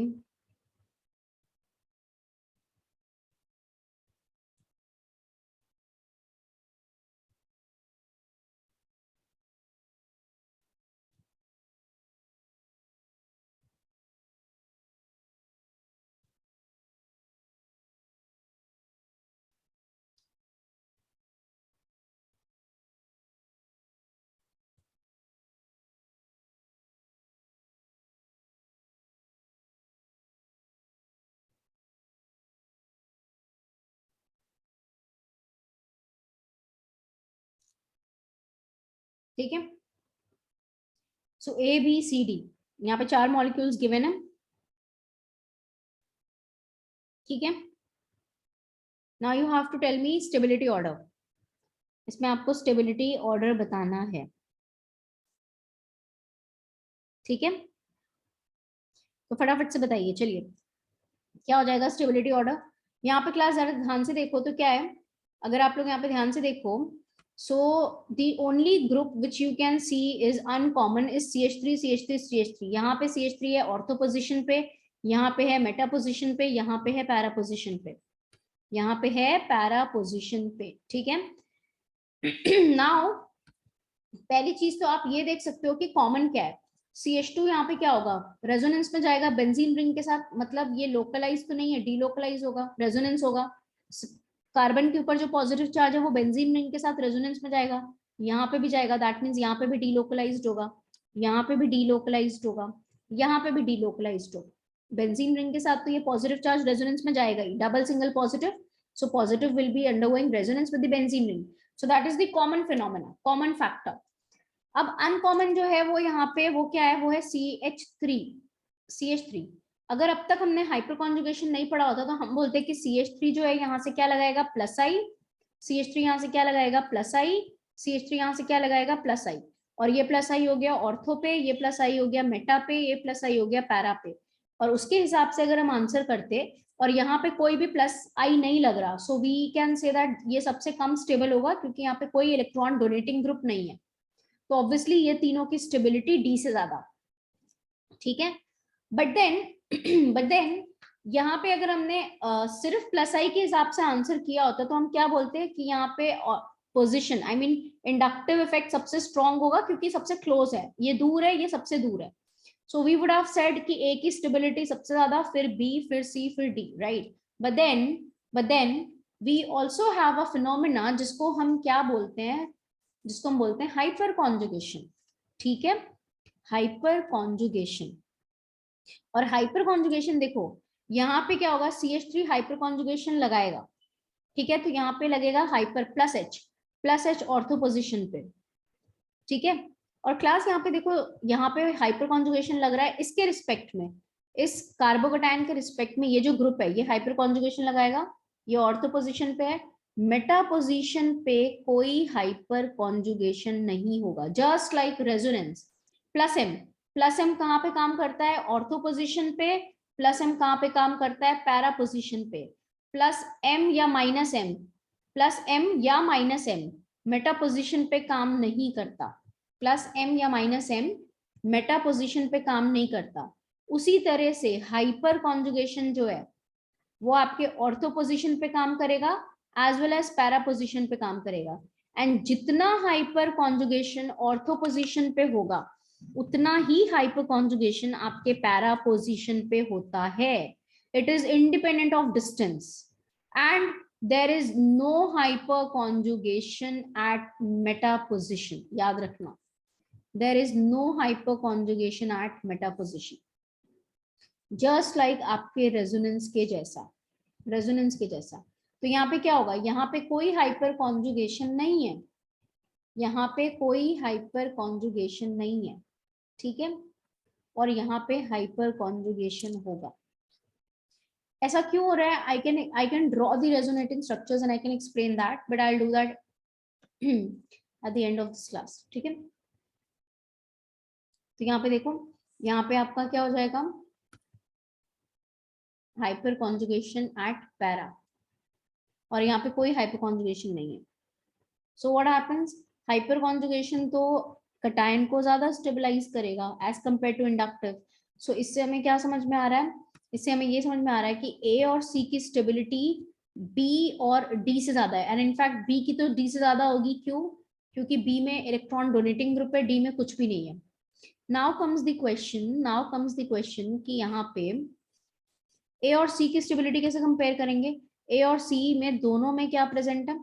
ठीक है। सो ए बी सी डी, यहाँ पे 4 मॉलिक्यूल्स गिवन है, ठीक है। Now you have to tell me stability order, इसमें आपको स्टेबिलिटी ऑर्डर बताना है, ठीक है। तो फटाफट से बताइए, चलिए क्या हो जाएगा स्टेबिलिटी ऑर्डर। यहाँ पे क्लास जरा ध्यान से देखो तो क्या है, अगर आप लोग यहाँ पे ध्यान से देखो, so the only group which you can C is uncommon is CH3 CH3 CH3। यहाँ पे CH3 है ऑर्थो पोजिशन पे, यहाँ पे है मेटा पोजिशन पे, यहाँ पे है पैरा पोजिशन पे, यहाँ पे है पैरा पोजिशन पे, ठीक है। नाउ पहली चीज तो आप ये देख सकते हो कि कॉमन क्या है। CH2 यहाँ पे क्या होगा, रेजोनेंस में जाएगा बेंजीन रिंग के साथ, मतलब ये लोकलाइज तो नहीं है, डीलोकलाइज होगा, रेजोनेंस होगा। कार्बन के ऊपर जो पॉजिटिव चार्ज है वो बेंजीन रिंग के साथ रेजोनेंस में जाएगा, यहाँ पे भी जाएगा, दैट मीन्स यहाँ पे भी डीलोकलाइज्ड होगा, यहाँ पे भी डीलोकलाइज्ड होगा, यहाँ पे भी डीलोकलाइज्ड होगा। बेंजीन रिंग के साथ तो ये पॉजिटिव चार्ज रेजोनेंस में जाएगा ही, double single positive, so positive will be undergoing resonance with the benzene ring, so that is the common phenomena, common factor. अब अनकॉमन जो है वो यहाँ पे वो क्या है, वो है CH3। अगर अब तक हमने हाइपर कॉन्जुगेशन नहीं पढ़ा होता तो हम बोलते हैं कि CH3 जो है यहाँ से क्या लगाएगा, प्लस आई, CH3 यहाँ से क्या लगाएगा, प्लस आई, CH3 यहाँ से क्या लगाएगा, प्लस आई, और ये प्लस आई हो गया ऑर्थो पे, ये प्लस आई हो गया मेटा पे, ये प्लस आई हो गया पैरा पे। और उसके हिसाब से अगर हम आंसर करते और यहाँ पे कोई भी प्लस आई नहीं लग रहा, so we can say that ये सबसे कम स्टेबल होगा, क्योंकि यहाँ पे कोई इलेक्ट्रॉन डोनेटिंग ग्रुप नहीं है, तो ऑब्वियसली ये तीनों की स्टेबिलिटी डी से ज्यादा, ठीक है। बट देन यहाँ पे अगर हमने सिर्फ प्लस आई के हिसाब से आंसर किया होता तो हम क्या बोलते हैं कि यहाँ पे position I mean inductive effect सबसे स्ट्रॉन्ग होगा, क्योंकि सबसे क्लोज है, ये दूर है, ये सबसे दूर है, so we would have said कि ए की स्टेबिलिटी सबसे ज्यादा, फिर बी, फिर सी, फिर D, right. But then we also have a phenomena जिसको हम क्या बोलते हैं, जिसको हम बोलते हैं हाइपर कॉन्जुगेशन, ठीक है, हाइपर कॉन्जुगेशन। और हाइपर कॉन्जुगेशन देखो यहाँ पे क्या होगा, CH3 हाइपर कॉन्जुगेशन लगाएगा, ठीक है, तो यहाँ पे लगेगा hyper plus H ortho position पे, ठीक है। और क्लास यहाँ पे देखो, यहाँ पे हाइपर कॉन्जुगेशन लग रहा है इसके रिस्पेक्ट में, इस कार्बोकेटायन के रिस्पेक्ट में, ये जो ग्रुप है ये हाइपर कॉन्जुगेशन लगाएगा, ये ऑर्थो पोजिशन पे है, मेटा पोजिशन पे कोई हाइपर कॉन्जुगेशन नहीं होगा, just like resonance. Plus M कहाँ पे काम करता है, ऑर्थो पोजिशन पे, प्लस एम कहाँ पे काम करता है, पैरा पोजिशन पे। प्लस एम या माइनस एम, प्लस एम या माइनस एम मेटा पोजिशन पे काम नहीं करता, प्लस एम या माइनस एम मेटा पोजिशन पे काम नहीं करता। उसी तरह से हाइपर कॉन्जुगेशन जो है वो आपके ऑर्थो पोजिशन पे काम करेगा as well as para position पे काम करेगा, एंड जितना हाइपर कॉन्जुगेशन ऑर्थो पोजिशन पे होगा उतना ही हाइपर कॉन्जुगेशन आपके पैरा पोजिशन पे होता है। It is independent of distance and there is no hyper conjugation at meta position, याद रखना, there is no hyper conjugation at meta position, just like आपके रेजोनेंस के जैसा, रेजोनेंस के जैसा। तो यहाँ पे क्या होगा, यहाँ पे कोई हाइपर कॉन्जुगेशन नहीं है, यहाँ पे कोई हाइपर कॉन्जुगेशन नहीं है, ठीक है, और यहाँ पे हाइपर कॉन्जुगेशन होगा। ऐसा क्यों हो रहा है, I can draw the resonating structures and I can explain that, but I will do that at the end of this class, ठीक है। तो यहाँ पे देखो, यहाँ पे आपका क्या हो जाएगा, हाइपर कॉन्जुगेशन एट पैरा, और यहाँ पे कोई हाइपर कॉन्जुगेशन नहीं है। So what happens, hyper conjugation तो कटायन को ज्यादा स्टेबलाइज करेगा एज कंपेयर टू इंडक्टिव। सो इससे हमें क्या समझ में आ रहा है, इससे हमें ये समझ में आ रहा है कि ए और सी की स्टेबिलिटी बी और डी से ज्यादा है, एंड इनफैक्ट बी की तो डी से ज्यादा होगी, क्यों, क्योंकि बी में इलेक्ट्रॉन डोनेटिंग ग्रुप है, डी में कुछ भी नहीं है। नाउ कम्स द क्वेश्चन कि यहाँ पे ए और सी की स्टेबिलिटी कैसे कंपेयर करेंगे। ए और सी में दोनों में क्या प्रेजेंट है,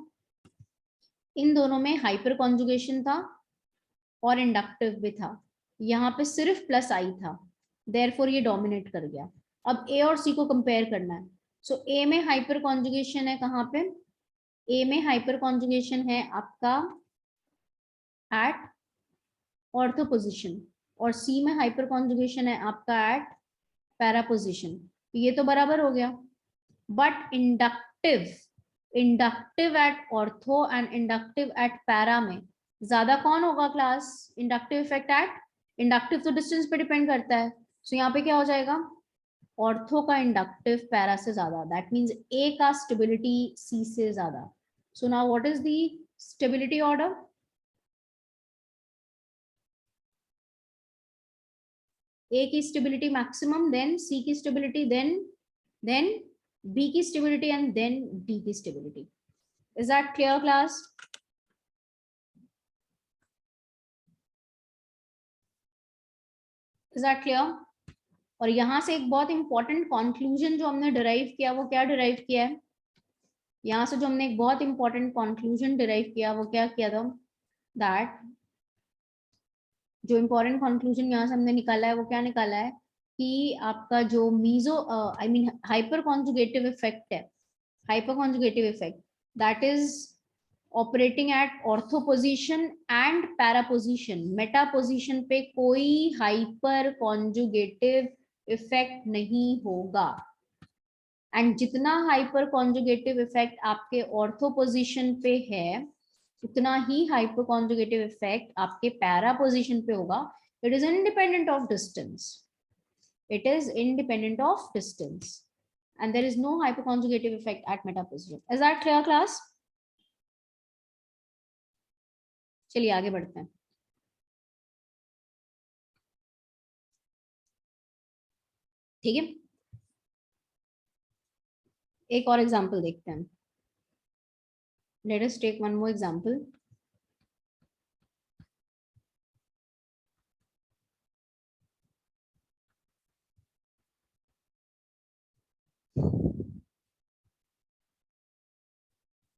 इन दोनों में हाइपर कॉन्जुगेशन था और इंडक्टिव भी था, यहाँ पे सिर्फ प्लस आई था, देयरफॉर ये डोमिनेट कर गया। अब ए और सी को कंपेयर करना है, सो ए में हाइपर कॉन्जुगेशन है, कहाँ पे, ए में हाइपर कॉन्जुगेशन है आपका एट ऑर्थो पोजीशन, और सी में हाइपर कॉन्जुगेशन है आपका एट पैरा पोजीशन, ये तो बराबर हो गया। But inductive at ortho and inductive at para में ज्यादा कौन होगा class? Inductive effect at, inductive तो डिस्टेंस पे डिपेंड करता है, सो यहाँ पे क्या हो जाएगा? ऑर्थो का इंडक्टिव पैरा से ज्यादा, दैट मींस ए का स्टेबिलिटी सी से ज्यादा। So now what is the stability order? A की स्टेबिलिटी मैक्सिमम, देन सी की स्टेबिलिटी, देन बी की स्टेबिलिटी एंड देन डी की stability. Is that clear class? Is that clear? और यहां से एक बहुत इंपॉर्टेंट कंक्लूजन जो हमने डिराइव किया, वो क्या डिराइव किया है? यहां से जो हमने एक बहुत इंपॉर्टेंट कंक्लूजन डिराइव किया, वो क्या किया था? दैट जो इंपॉर्टेंट कंक्लूजन यहाँ से हमने निकाला है, वो क्या निकाला है कि आपका जो meso I mean hyperconjugative effect है, hyperconjugative effect that is operating at ortho position and para position, meta position पे कोई हाइपर कॉन्जुगेटिव इफेक्ट नहीं होगा। एंड जितना हाइपर कॉन्जुगेटिव इफेक्ट आपके ऑर्थो पोजीशन पे है, उतना ही हाइपर कॉन्जुगेटिव इफेक्ट आपके पैरा पोजीशन पे होगा। It is independent of distance, it is independent of distance, and there is no hyperconjugative effect at meta position. Is that clear class? चलिए आगे बढ़ते हैं। ठीक है, एक और एग्जांपल देखते हैं। Let us take one more example.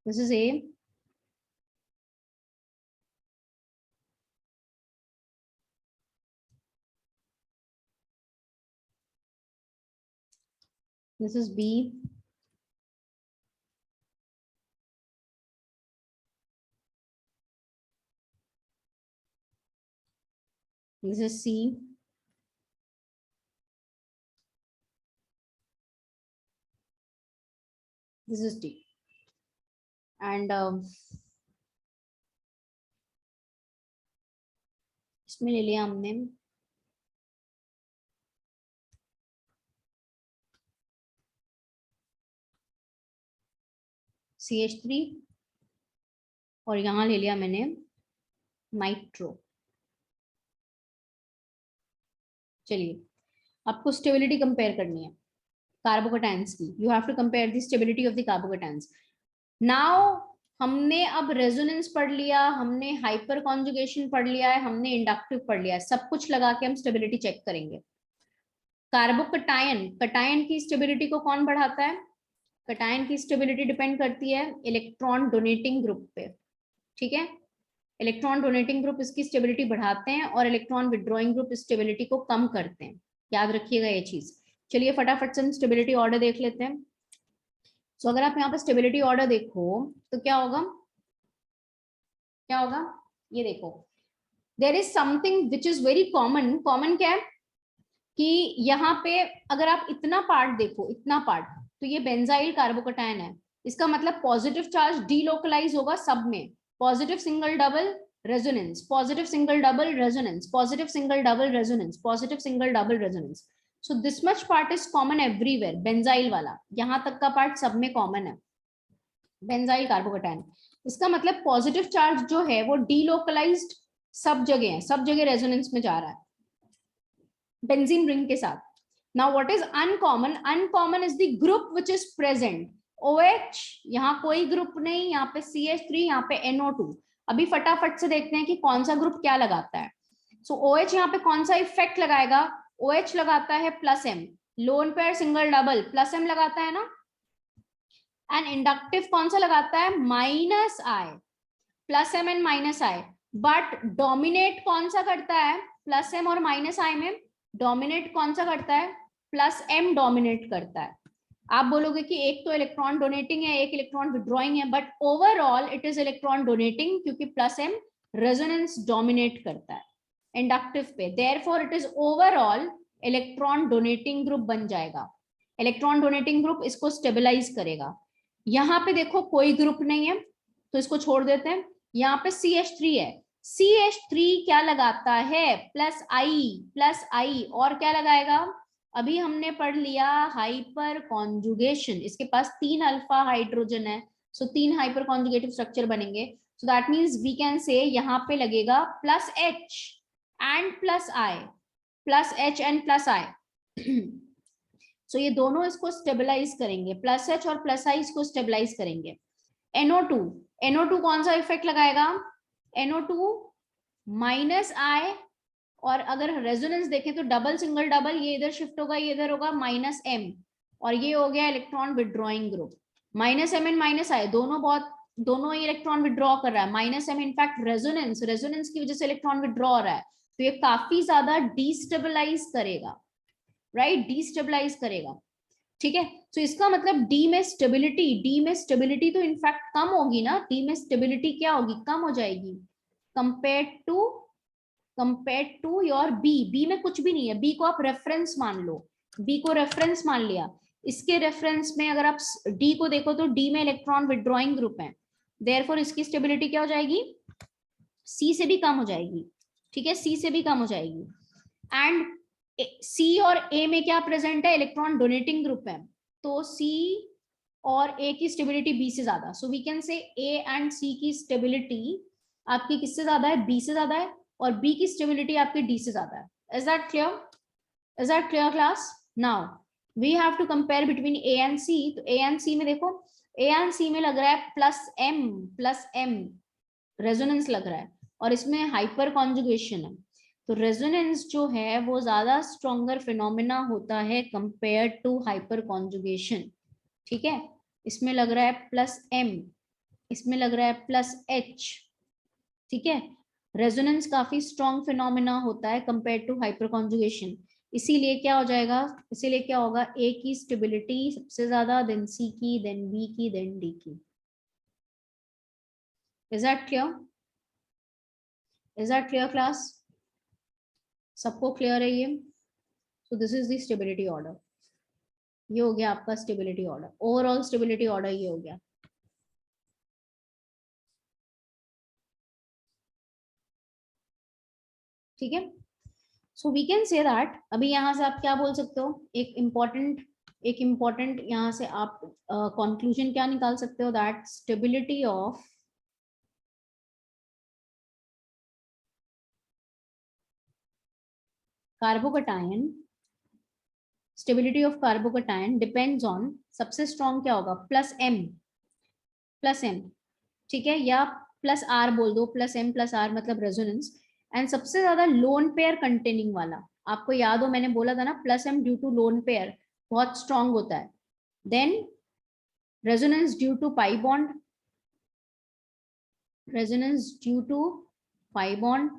This is A. This is B. This is C. This is D. And इसमें ले लिया हमने CH3 और यहाँ ले लिया मैंने नाइट्रो। चलिए, आपको स्टेबिलिटी कंपेयर करनी है कार्बोकेटायंस की। You have to compare the stability of the carbocations. Now हमने अब रेजोनेंस पढ़ लिया, हमने हाइपर कॉन्जुगेशन पढ़ लिया है, हमने इंडक्टिव पढ़ लिया है, सब कुछ लगा के हम स्टेबिलिटी चेक करेंगे। कार्बोकेटायन, कटायन की स्टेबिलिटी को कौन बढ़ाता है? कटायन की स्टेबिलिटी डिपेंड करती है इलेक्ट्रॉन डोनेटिंग ग्रुप पे। ठीक है, इलेक्ट्रॉन डोनेटिंग ग्रुप इसकी स्टेबिलिटी बढ़ाते हैं और इलेक्ट्रॉन विड्रॉइंग ग्रुप स्टेबिलिटी को कम करते हैं। याद रखिएगा ये चीज। चलिए फटाफट से हम स्टेबिलिटी ऑर्डर देख लेते हैं। सो अगर आप यहाँ पे स्टेबिलिटी ऑर्डर देखो तो क्या होगा, क्या होगा? ये देखो, there is something which is very common. Common क्या है कि यहाँ पे अगर आप इतना पार्ट देखो, इतना पार्ट, तो ये बेंजाइल कार्बोकेटायन है। इसका मतलब पॉजिटिव चार्ज डीलोकलाइज होगा सब में। Positive single double resonance, positive single double resonance, positive single double resonance, positive single double resonance. So this much part is common everywhere. Benzyl वाला यहां तक का पार्ट सब में कॉमन है, बेंजाइल कार्बोकेटायन। इसका मतलब पॉजिटिव चार्ज जो है वो डीलोकलाइज्ड सब जगह है, सब जगह रेजोनेंस में जा रहा है बेंजीन रिंग के साथ। Now what is uncommon? Uncommon is the group which is present. OH, यहाँ कोई ग्रुप नहीं, यहाँ पे CH3, यहाँ पे NO2। अभी फटाफट से देखते हैं कि कौन सा ग्रुप क्या लगाता है। सो OH यहाँ पे कौन सा इफेक्ट लगाएगा? OH लगाता है +M, lone pair single double +M लगाता है ना। एंड इंडक्टिव कौन सा लगाता है? -I, +M and -I। But dominate कौन सा करता है? +M और -I में डोमिनेट कौन सा करता है? +M डोमिनेट करता है। आप बोलोगे कि एक तो इलेक्ट्रॉन डोनेटिंग है, एक इलेक्ट्रॉन विड्रॉइंग है, but overall it is electron donating क्योंकि +M रेजोनेंस डोमिनेट करता है। इंडक्टिव पे, therefore it is overall electron donating group बन जाएगा। इलेक्ट्रॉन डोनेटिंग ग्रुप इसको स्टेबलाइज करेगा। यहाँ पे देखो कोई ग्रुप नहीं है तो इसको छोड़ देते हैं। यहाँ पे CH3 है, CH3 क्या लगाता है, प्लस आई और क्या लगाएगा, अभी हमने पढ़ लिया हाइपर कॉन्जुगेशन, इसके पास 3 अल्फा हाइड्रोजन है, सो 3 हाइपर कॉन्जुगेटिव स्ट्रक्चर बनेंगे। So that means we can say यहाँ पे लगेगा plus H and plus I, plus H and plus I। So ये दोनों इसको स्टेबलाइज करेंगे, प्लस H और प्लस I इसको स्टेबलाइज करेंगे। NO2 कौन सा इफेक्ट लगाएगा, NO2 माइनस I, और अगर रेजोनेंस देखें तो डबल सिंगल डबल, ये इधर शिफ्ट होगा, ये इधर होगा माइनस M, और ये हो गया electron withdrawing group. Minus M and minus I दोनों ही इलेक्ट्रॉन विड्रॉ कर रहा है। माइनस M इनफैक्ट रेजोनेंस की वजह से इलेक्ट्रॉन विड्रॉ हो रहा है, तो ये काफी ज्यादा डिस्टेबलाइज करेगा, राइट, डिस्टेबलाइज करेगा। ठीक है, तो इसका मतलब डी में स्टेबिलिटी तो इनफैक्ट कम होगी ना, डी में स्टेबिलिटी क्या होगी, कम हो जाएगी कंपेयर टू योर बी में कुछ भी नहीं है, बी को आप रेफरेंस मान लो, बी को रेफरेंस मान लिया। इसके रेफरेंस में अगर आप डी को देखो तो डी में इलेक्ट्रॉन विड्रॉइंग ग्रुप है, देयरफॉर इसकी स्टेबिलिटी क्या हो जाएगी, सी से भी कम हो जाएगी। ठीक है, सी से भी कम हो जाएगी। एंड सी और ए में क्या प्रेजेंट है, इलेक्ट्रॉन डोनेटिंग ग्रुप है, तो सी और ए की स्टेबिलिटी बी से ज्यादा, सो वी कैन से ए एंड सी की स्टेबिलिटी आपकी किससे ज्यादा है, बी से ज्यादा है, और बी की स्टेबिलिटी आपकी डी से ज्यादा है। Is that clear class? Now we have to compare between A and C. तो ए एंड सी में देखो, ए एंड सी में लग रहा है प्लस एम रेजोनेंस लग रहा है, और इसमें हाइपर कॉन्जुगेशन है, तो रेजोनेंस जो है वो ज्यादा स्ट्रॉन्गर फिनोमिना होता है कंपेयर टू हाइपर कॉन्जुगेशन। ठीक है, इसमें लग रहा है प्लस M, इसमें लग रहा है प्लस H। ठीक है, रेजोनेंस काफी स्ट्रॉन्ग फिनोमिना होता है कंपेयर टू हाइपर कॉन्जुगेशन, इसीलिए क्या हो जाएगा, इसीलिए क्या होगा, A की स्टेबिलिटी सबसे ज्यादा, देन C की, देन B की, देन D की। Is that clear class? सबको क्लियर है ये? So this is the stability order, ये हो गया आपका stability order, overall stability order ये हो गया। ठीक है, so we can say that, अभी यहां से आप क्या बोल सकते हो, एक इंपॉर्टेंट यहां से आप कंक्लूजन क्या निकाल सकते हो, that stability of carbocation, stability of carbocation depends on, सबसे स्ट्रॉन्ग क्या होगा, प्लस M। ठीक है, या प्लस R बोल दो, प्लस M प्लस R मतलब रेजोनेंस, एंड सबसे ज्यादा लोन पेयर कंटेनिंग वाला, आपको याद हो मैंने बोला था ना, plus M due to lone pair बहुत स्ट्रॉन्ग होता है, then resonance due to pi bond, resonance due to pi bond,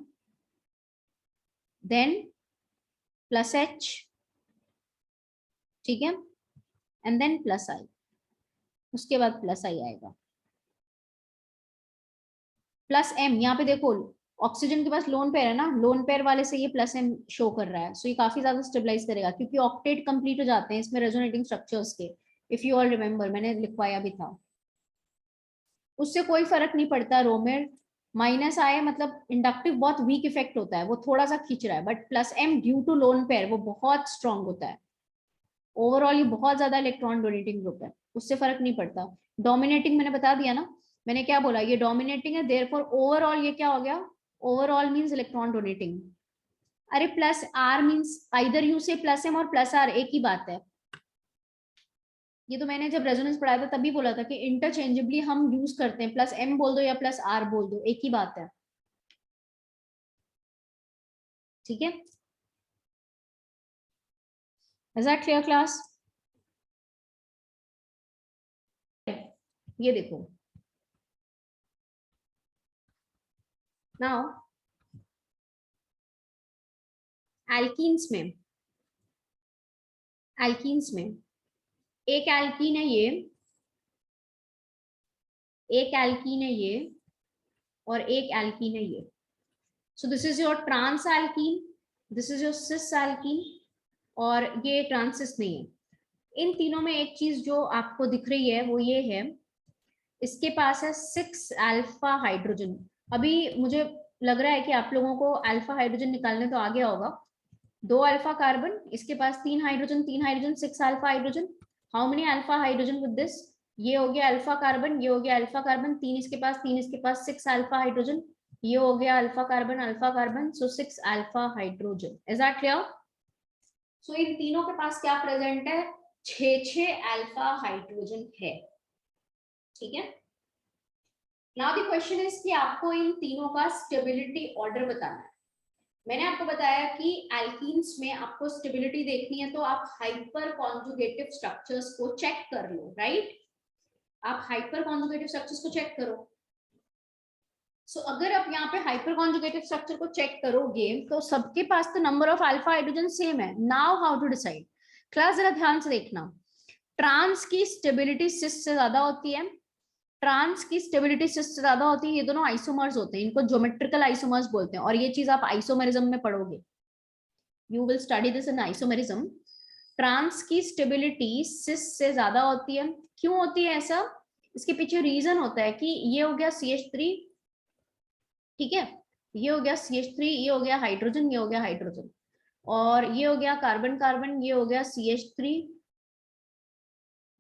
then plus H, ठीक है, एंड देन प्लस I, उसके बाद प्लस I आएगा, प्लस M। यहाँ पे देखो ऑक्सीजन के पास लोन पेयर है ना, लोन पेयर वाले से ये प्लस M शो कर रहा है, सो ये काफी ज्यादा स्टेबलाइज करेगा, क्योंकि ऑक्टेट कंप्लीट हो जाते हैं इसमें रेजोनेटिंग स्ट्रक्चर्स के, इफ यू ऑल रिमेम्बर मैंने लिखवाया भी था। उससे कोई फर्क नहीं पड़ता, रोमेर माइनस आए मतलब इंडक्टिव बहुत वीक इफेक्ट होता है, वो थोड़ा सा खींच रहा है, but plus M due to lone pair वो बहुत स्ट्रॉन्ग होता है, ओवरऑल ये बहुत ज्यादा इलेक्ट्रॉन डोनेटिंग ग्रुप है, उससे फर्क नहीं पड़ता। डोमिनेटिंग मैंने बता दिया ना, मैंने क्या बोला, ये डोमिनेटिंग है, देयरफॉर ओवरऑल ये क्या हो गया, ओवरऑल मींस इलेक्ट्रॉन डोनेटिंग। अरे plus R means either you से प्लस M और प्लस R एक ही बात है, ये तो मैंने जब रेजोनेंस पढ़ाया था तभी बोला था कि इंटरचेंजेबली हम यूज करते हैं, प्लस M बोल दो या प्लस R बोल दो, एक ही बात है। ठीक है, इज दैट क्लियर क्लास? ये देखो नाउ, एल्कीन्स में एक एल्कीन है ये, एक एल्कीन है ये, और एक एल्कीन है ये। So this is your trans alkene, this is your cis alkene, और ये ट्रांसिस नहीं है। इन तीनों में एक चीज जो आपको दिख रही है वो ये है, इसके पास है 6 अल्फा हाइड्रोजन। अभी मुझे लग रहा है कि आप लोगों को अल्फा हाइड्रोजन निकालने तो आ गया होगा। 2 अल्फा कार्बन, इसके पास 3 hydrogen, 3 hydrogen, 6 alpha hydrogen. How many alpha hydrogen with this? ये हो गया अल्फा कार्बन, ये हो गया अल्फा कार्बन, 3 इसके पास, 3 इसके पास, 6 अल्फा हाइड्रोजन। ये हो गया alpha carbon, so 6 alpha hydrogen. Is that clear? So इन तीनों के पास क्या प्रेजेंट है? 6 अल्फा हाइड्रोजन है। ठीक है। नाउ द क्वेश्चन इज कि आपको इन तीनों का स्टेबिलिटी ऑर्डर बताना है। मैंने आपको बताया कि एल्कीन्स में आपको स्टेबिलिटी देखनी है तो आप हाइपर कॉन्जुगेटिव स्ट्रक्चर्स को चेक कर लो, राइट? आप हाइपर कॉन्जुगेटिव स्ट्रक्चर्स को चेक करो। सो अगर आप यहाँ पे हाइपर कॉन्जुगेटिव स्ट्रक्चर को चेक करोगे तो सबके पास तो number of alpha hydrogen same है। Now how to decide? Class जरा ध्यान से देखना, ट्रांस की स्टेबिलिटी सिस से ज्यादा होती है, ट्रांस की स्टेबिलिटी सिस से ज्यादा होती है। ये दोनों आइसोमर्स होते हैं, इनको ज्योमेट्रिकल आइसोमर्स बोलते हैं, और ये चीज आप आइसोमेरिज्म में पढ़ोगे। You will study this in isomerism. Trans की स्टेबिलिटी सिस से ज्यादा होती है। क्यों होती है ऐसा? इसके पीछे रीजन होता है कि ये हो गया CH3, ठीक है, ये हो गया CH3, ये हो गया हाइड्रोजन, ये हो गया हाइड्रोजन, और ये हो गया कार्बन कार्बन, ये हो गया CH3,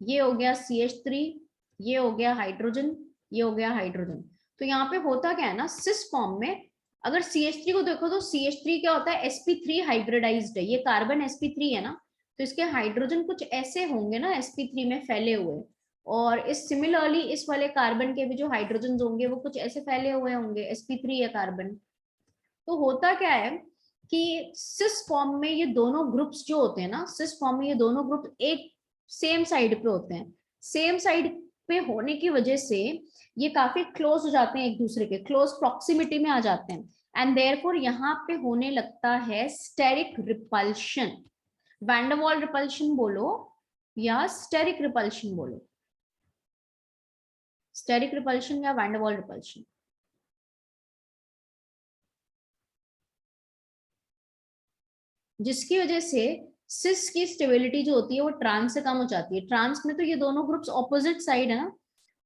ये हो गया CH3, ये हो गया हाइड्रोजन, ये हो गया हाइड्रोजन। तो यहाँ पे होता क्या है ना, सिस फॉर्म में अगर CH3 को देखो तो CH3 क्या होता है? sp3 हाइब्रिडाइज्ड है। ये कार्बन sp3 है ना, तो इसके हाइड्रोजन कुछ ऐसे होंगे ना sp3 में फैले हुए, और इस सिमिलरली इस वाले कार्बन के भी जो हाइड्रोजन होंगे वो कुछ ऐसे फैले हुए होंगे, sp3 या कार्बन। तो होता क्या है कि सिस फॉर्म में ये दोनों ग्रुप्स जो होते हैं ना, सिस फॉर्म में ये दोनों ग्रुप एक सेम साइड पे होते हैं। सेम साइड पे होने की वजह से ये काफी क्लोज हो जाते हैं एक दूसरे के, क्लोज प्रॉक्सिमिटी में आ जाते हैं, एंड देयरफॉर यहाँ पे होने लगता है स्टेरिक रिपल्शन। वैन डर वाल रिपल्शन बोलो या स्टेरिक रिपल्शन बोलो, स्टेरिक रिपल्शन या वैन डर वाल रिपल्शन। जिसकी वजह से सिस की स्टेबिलिटी जो होती है वो ट्रांस से कम हो जाती है। ट्रांस में तो ये दोनों ग्रुप्स ऑपोजिट साइड है ना,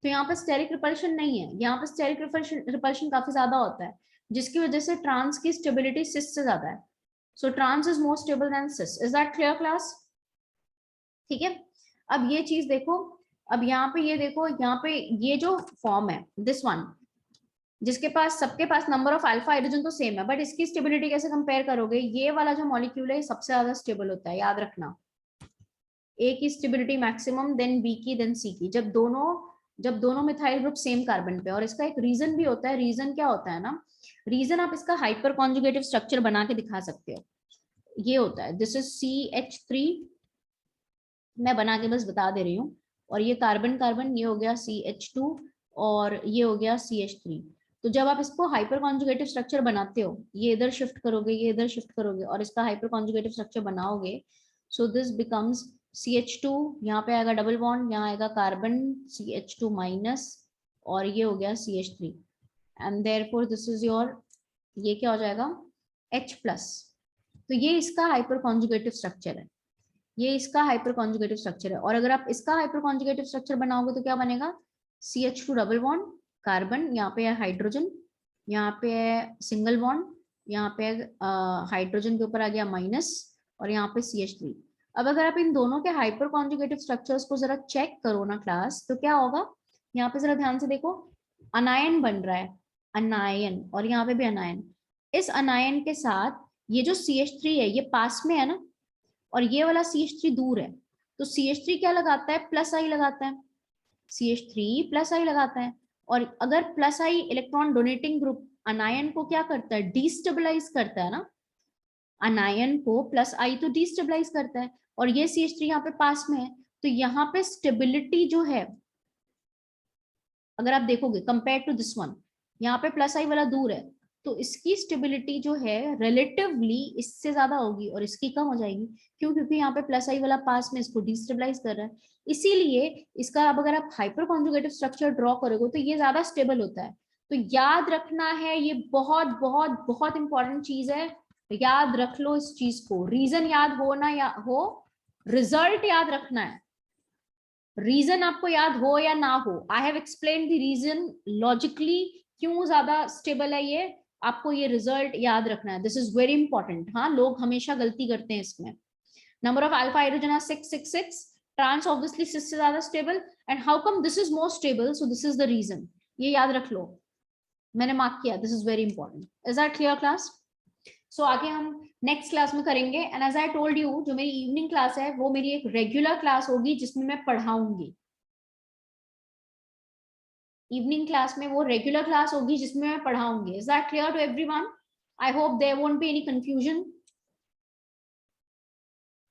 तो यहाँ पर स्टेरिक रिपल्शन नहीं है, यहाँ पर स्टेरिक रिपल्शन काफी ज्यादा होता है, जिसकी वजह से ट्रांस की स्टेबिलिटी सिस से ज्यादा है। So trans is more stable than cis. Is that clear class? ठीक है। अब ये चीज देखो, अब यहाँ पे ये देखो, यहाँ पे ये जो फॉर्म है दिस वन, जिसके पास सबके पास नंबर ऑफ अल्फा हाइड्रोजन तो सेम है, बट इसकी स्टेबिलिटी कैसे कंपेयर करोगे? ये वाला जो मॉलिक्यूल है सबसे ज्यादा स्टेबल होता है, याद रखना। ए की स्टेबिलिटी मैक्सिमम, देन बी की, देन सी की, जब दोनों मिथाइल ग्रुप सेम कार्बन पे। और इसका एक रीजन भी होता है। रीजन क्या होता है ना, रीजन आप इसका हाइपर कॉन्जुगेटिव स्ट्रक्चर बना के दिखा सकते हो। ये होता है, दिस इज CH3, मैं बना के बस बता दे रही हूँ, और ये कार्बन कार्बन, ये हो गया CH2, और ये हो गया CH3। तो जब आप इसको हाइपर कॉन्जुगेटिव स्ट्रक्चर बनाते हो, ये इधर शिफ्ट करोगे, ये इधर शिफ्ट करोगे, और इसका हाइपर कॉन्जुगेटिव स्ट्रक्चर बनाओगे, सो दिस बिकम्स CH2, यहाँ पे आएगा डबल बॉन्ड, यहाँ आएगा कार्बन CH2 माइनस, और ये हो गया CH3, and therefore this is your, ये क्या हो जाएगा? H plus. तो ये इसका हाइपर कॉन्जुगेटिव स्ट्रक्चर है, ये इसका हाइपर कॉन्जुगेटिव स्ट्रक्चर है। और अगर आप इसका हाइपर कॉन्जुगेटिव स्ट्रक्चर बनाओगे तो क्या बनेगा? CH2 डबल बॉन्ड, कार्बन, यहाँ पे है हाइड्रोजन, यहाँ पे है सिंगल बॉन्ड, यहाँ पे हाइड्रोजन के ऊपर आ गया माइनस, और यहाँ पे CH3। अब अगर आप इन दोनों के हाइपर कॉन्जुगेटिव स्ट्रक्चर्स को जरा चेक करो ना क्लास, तो क्या होगा? यहाँ पे जरा ध्यान से देखो, अनायन बन रहा है, अनायन, और यहाँ पे भी अनायन। इस अनायन के साथ ये जो CH3 है ये पास में है ना, और ये वाला CH3 दूर है, तो CH3 क्या लगाता है? प्लस आई लगाता है, CH3 प्लस आई लगाता है। और अगर प्लस आई इलेक्ट्रॉन डोनेटिंग ग्रुप अनायन को क्या करता है? डिस्टेबलाइज करता है ना, अनायन को प्लस आई तो डिस्टेबलाइज करता है, और ये CH3 यहाँ पे पास में है, तो यहाँ पे स्टेबिलिटी जो है, अगर आप देखोगे कंपेयर टू दिस वन, यहाँ पे प्लस आई वाला दूर है, तो इसकी स्टेबिलिटी जो है रिलेटिवली इससे ज्यादा होगी, और इसकी कम हो जाएगी। क्यों? क्योंकि यहाँ पे प्लस आई वाला पास में इसको डिस्टेबलाइज कर रहा है। इसीलिए इसका अब अगर आप हाइपर कॉन्जुगेटिव स्ट्रक्चर ड्रॉ करोगे तो ये ज्यादा स्टेबल होता है। तो याद रखना है, ये बहुत बहुत बहुत इंपॉर्टेंट चीज है, याद रख लो इस चीज को। रीजन याद हो ना या हो, रिजल्ट याद रखना है। रीजन आपको याद हो या ना हो, I have explain the reason logically क्यों ज्यादा स्टेबल है ये, आपको ये रिजल्ट याद रखना है, दिस इज वेरी इंपॉर्टेंट। हाँ, लोग हमेशा गलती करते हैं इसमें। Number of alpha hydrogen are 666, trans obviously 6 से ज्यादा stable, and how come this is more stable, so this is the reason. ये याद रख लो, मैंने मार्क किया, this is very important. Is that clear class? So आगे हम नेक्स्ट क्लास में करेंगे, and as I told you, जो मेरी इवनिंग क्लास है वो मेरी एक रेगुलर क्लास होगी जिसमें मैं पढ़ाऊंगी। इवनिंग क्लास में वो रेगुलर क्लास होगी जिसमें मैं पढ़ाऊंगी। Is that clear to everyone? I hope there won't be any confusion.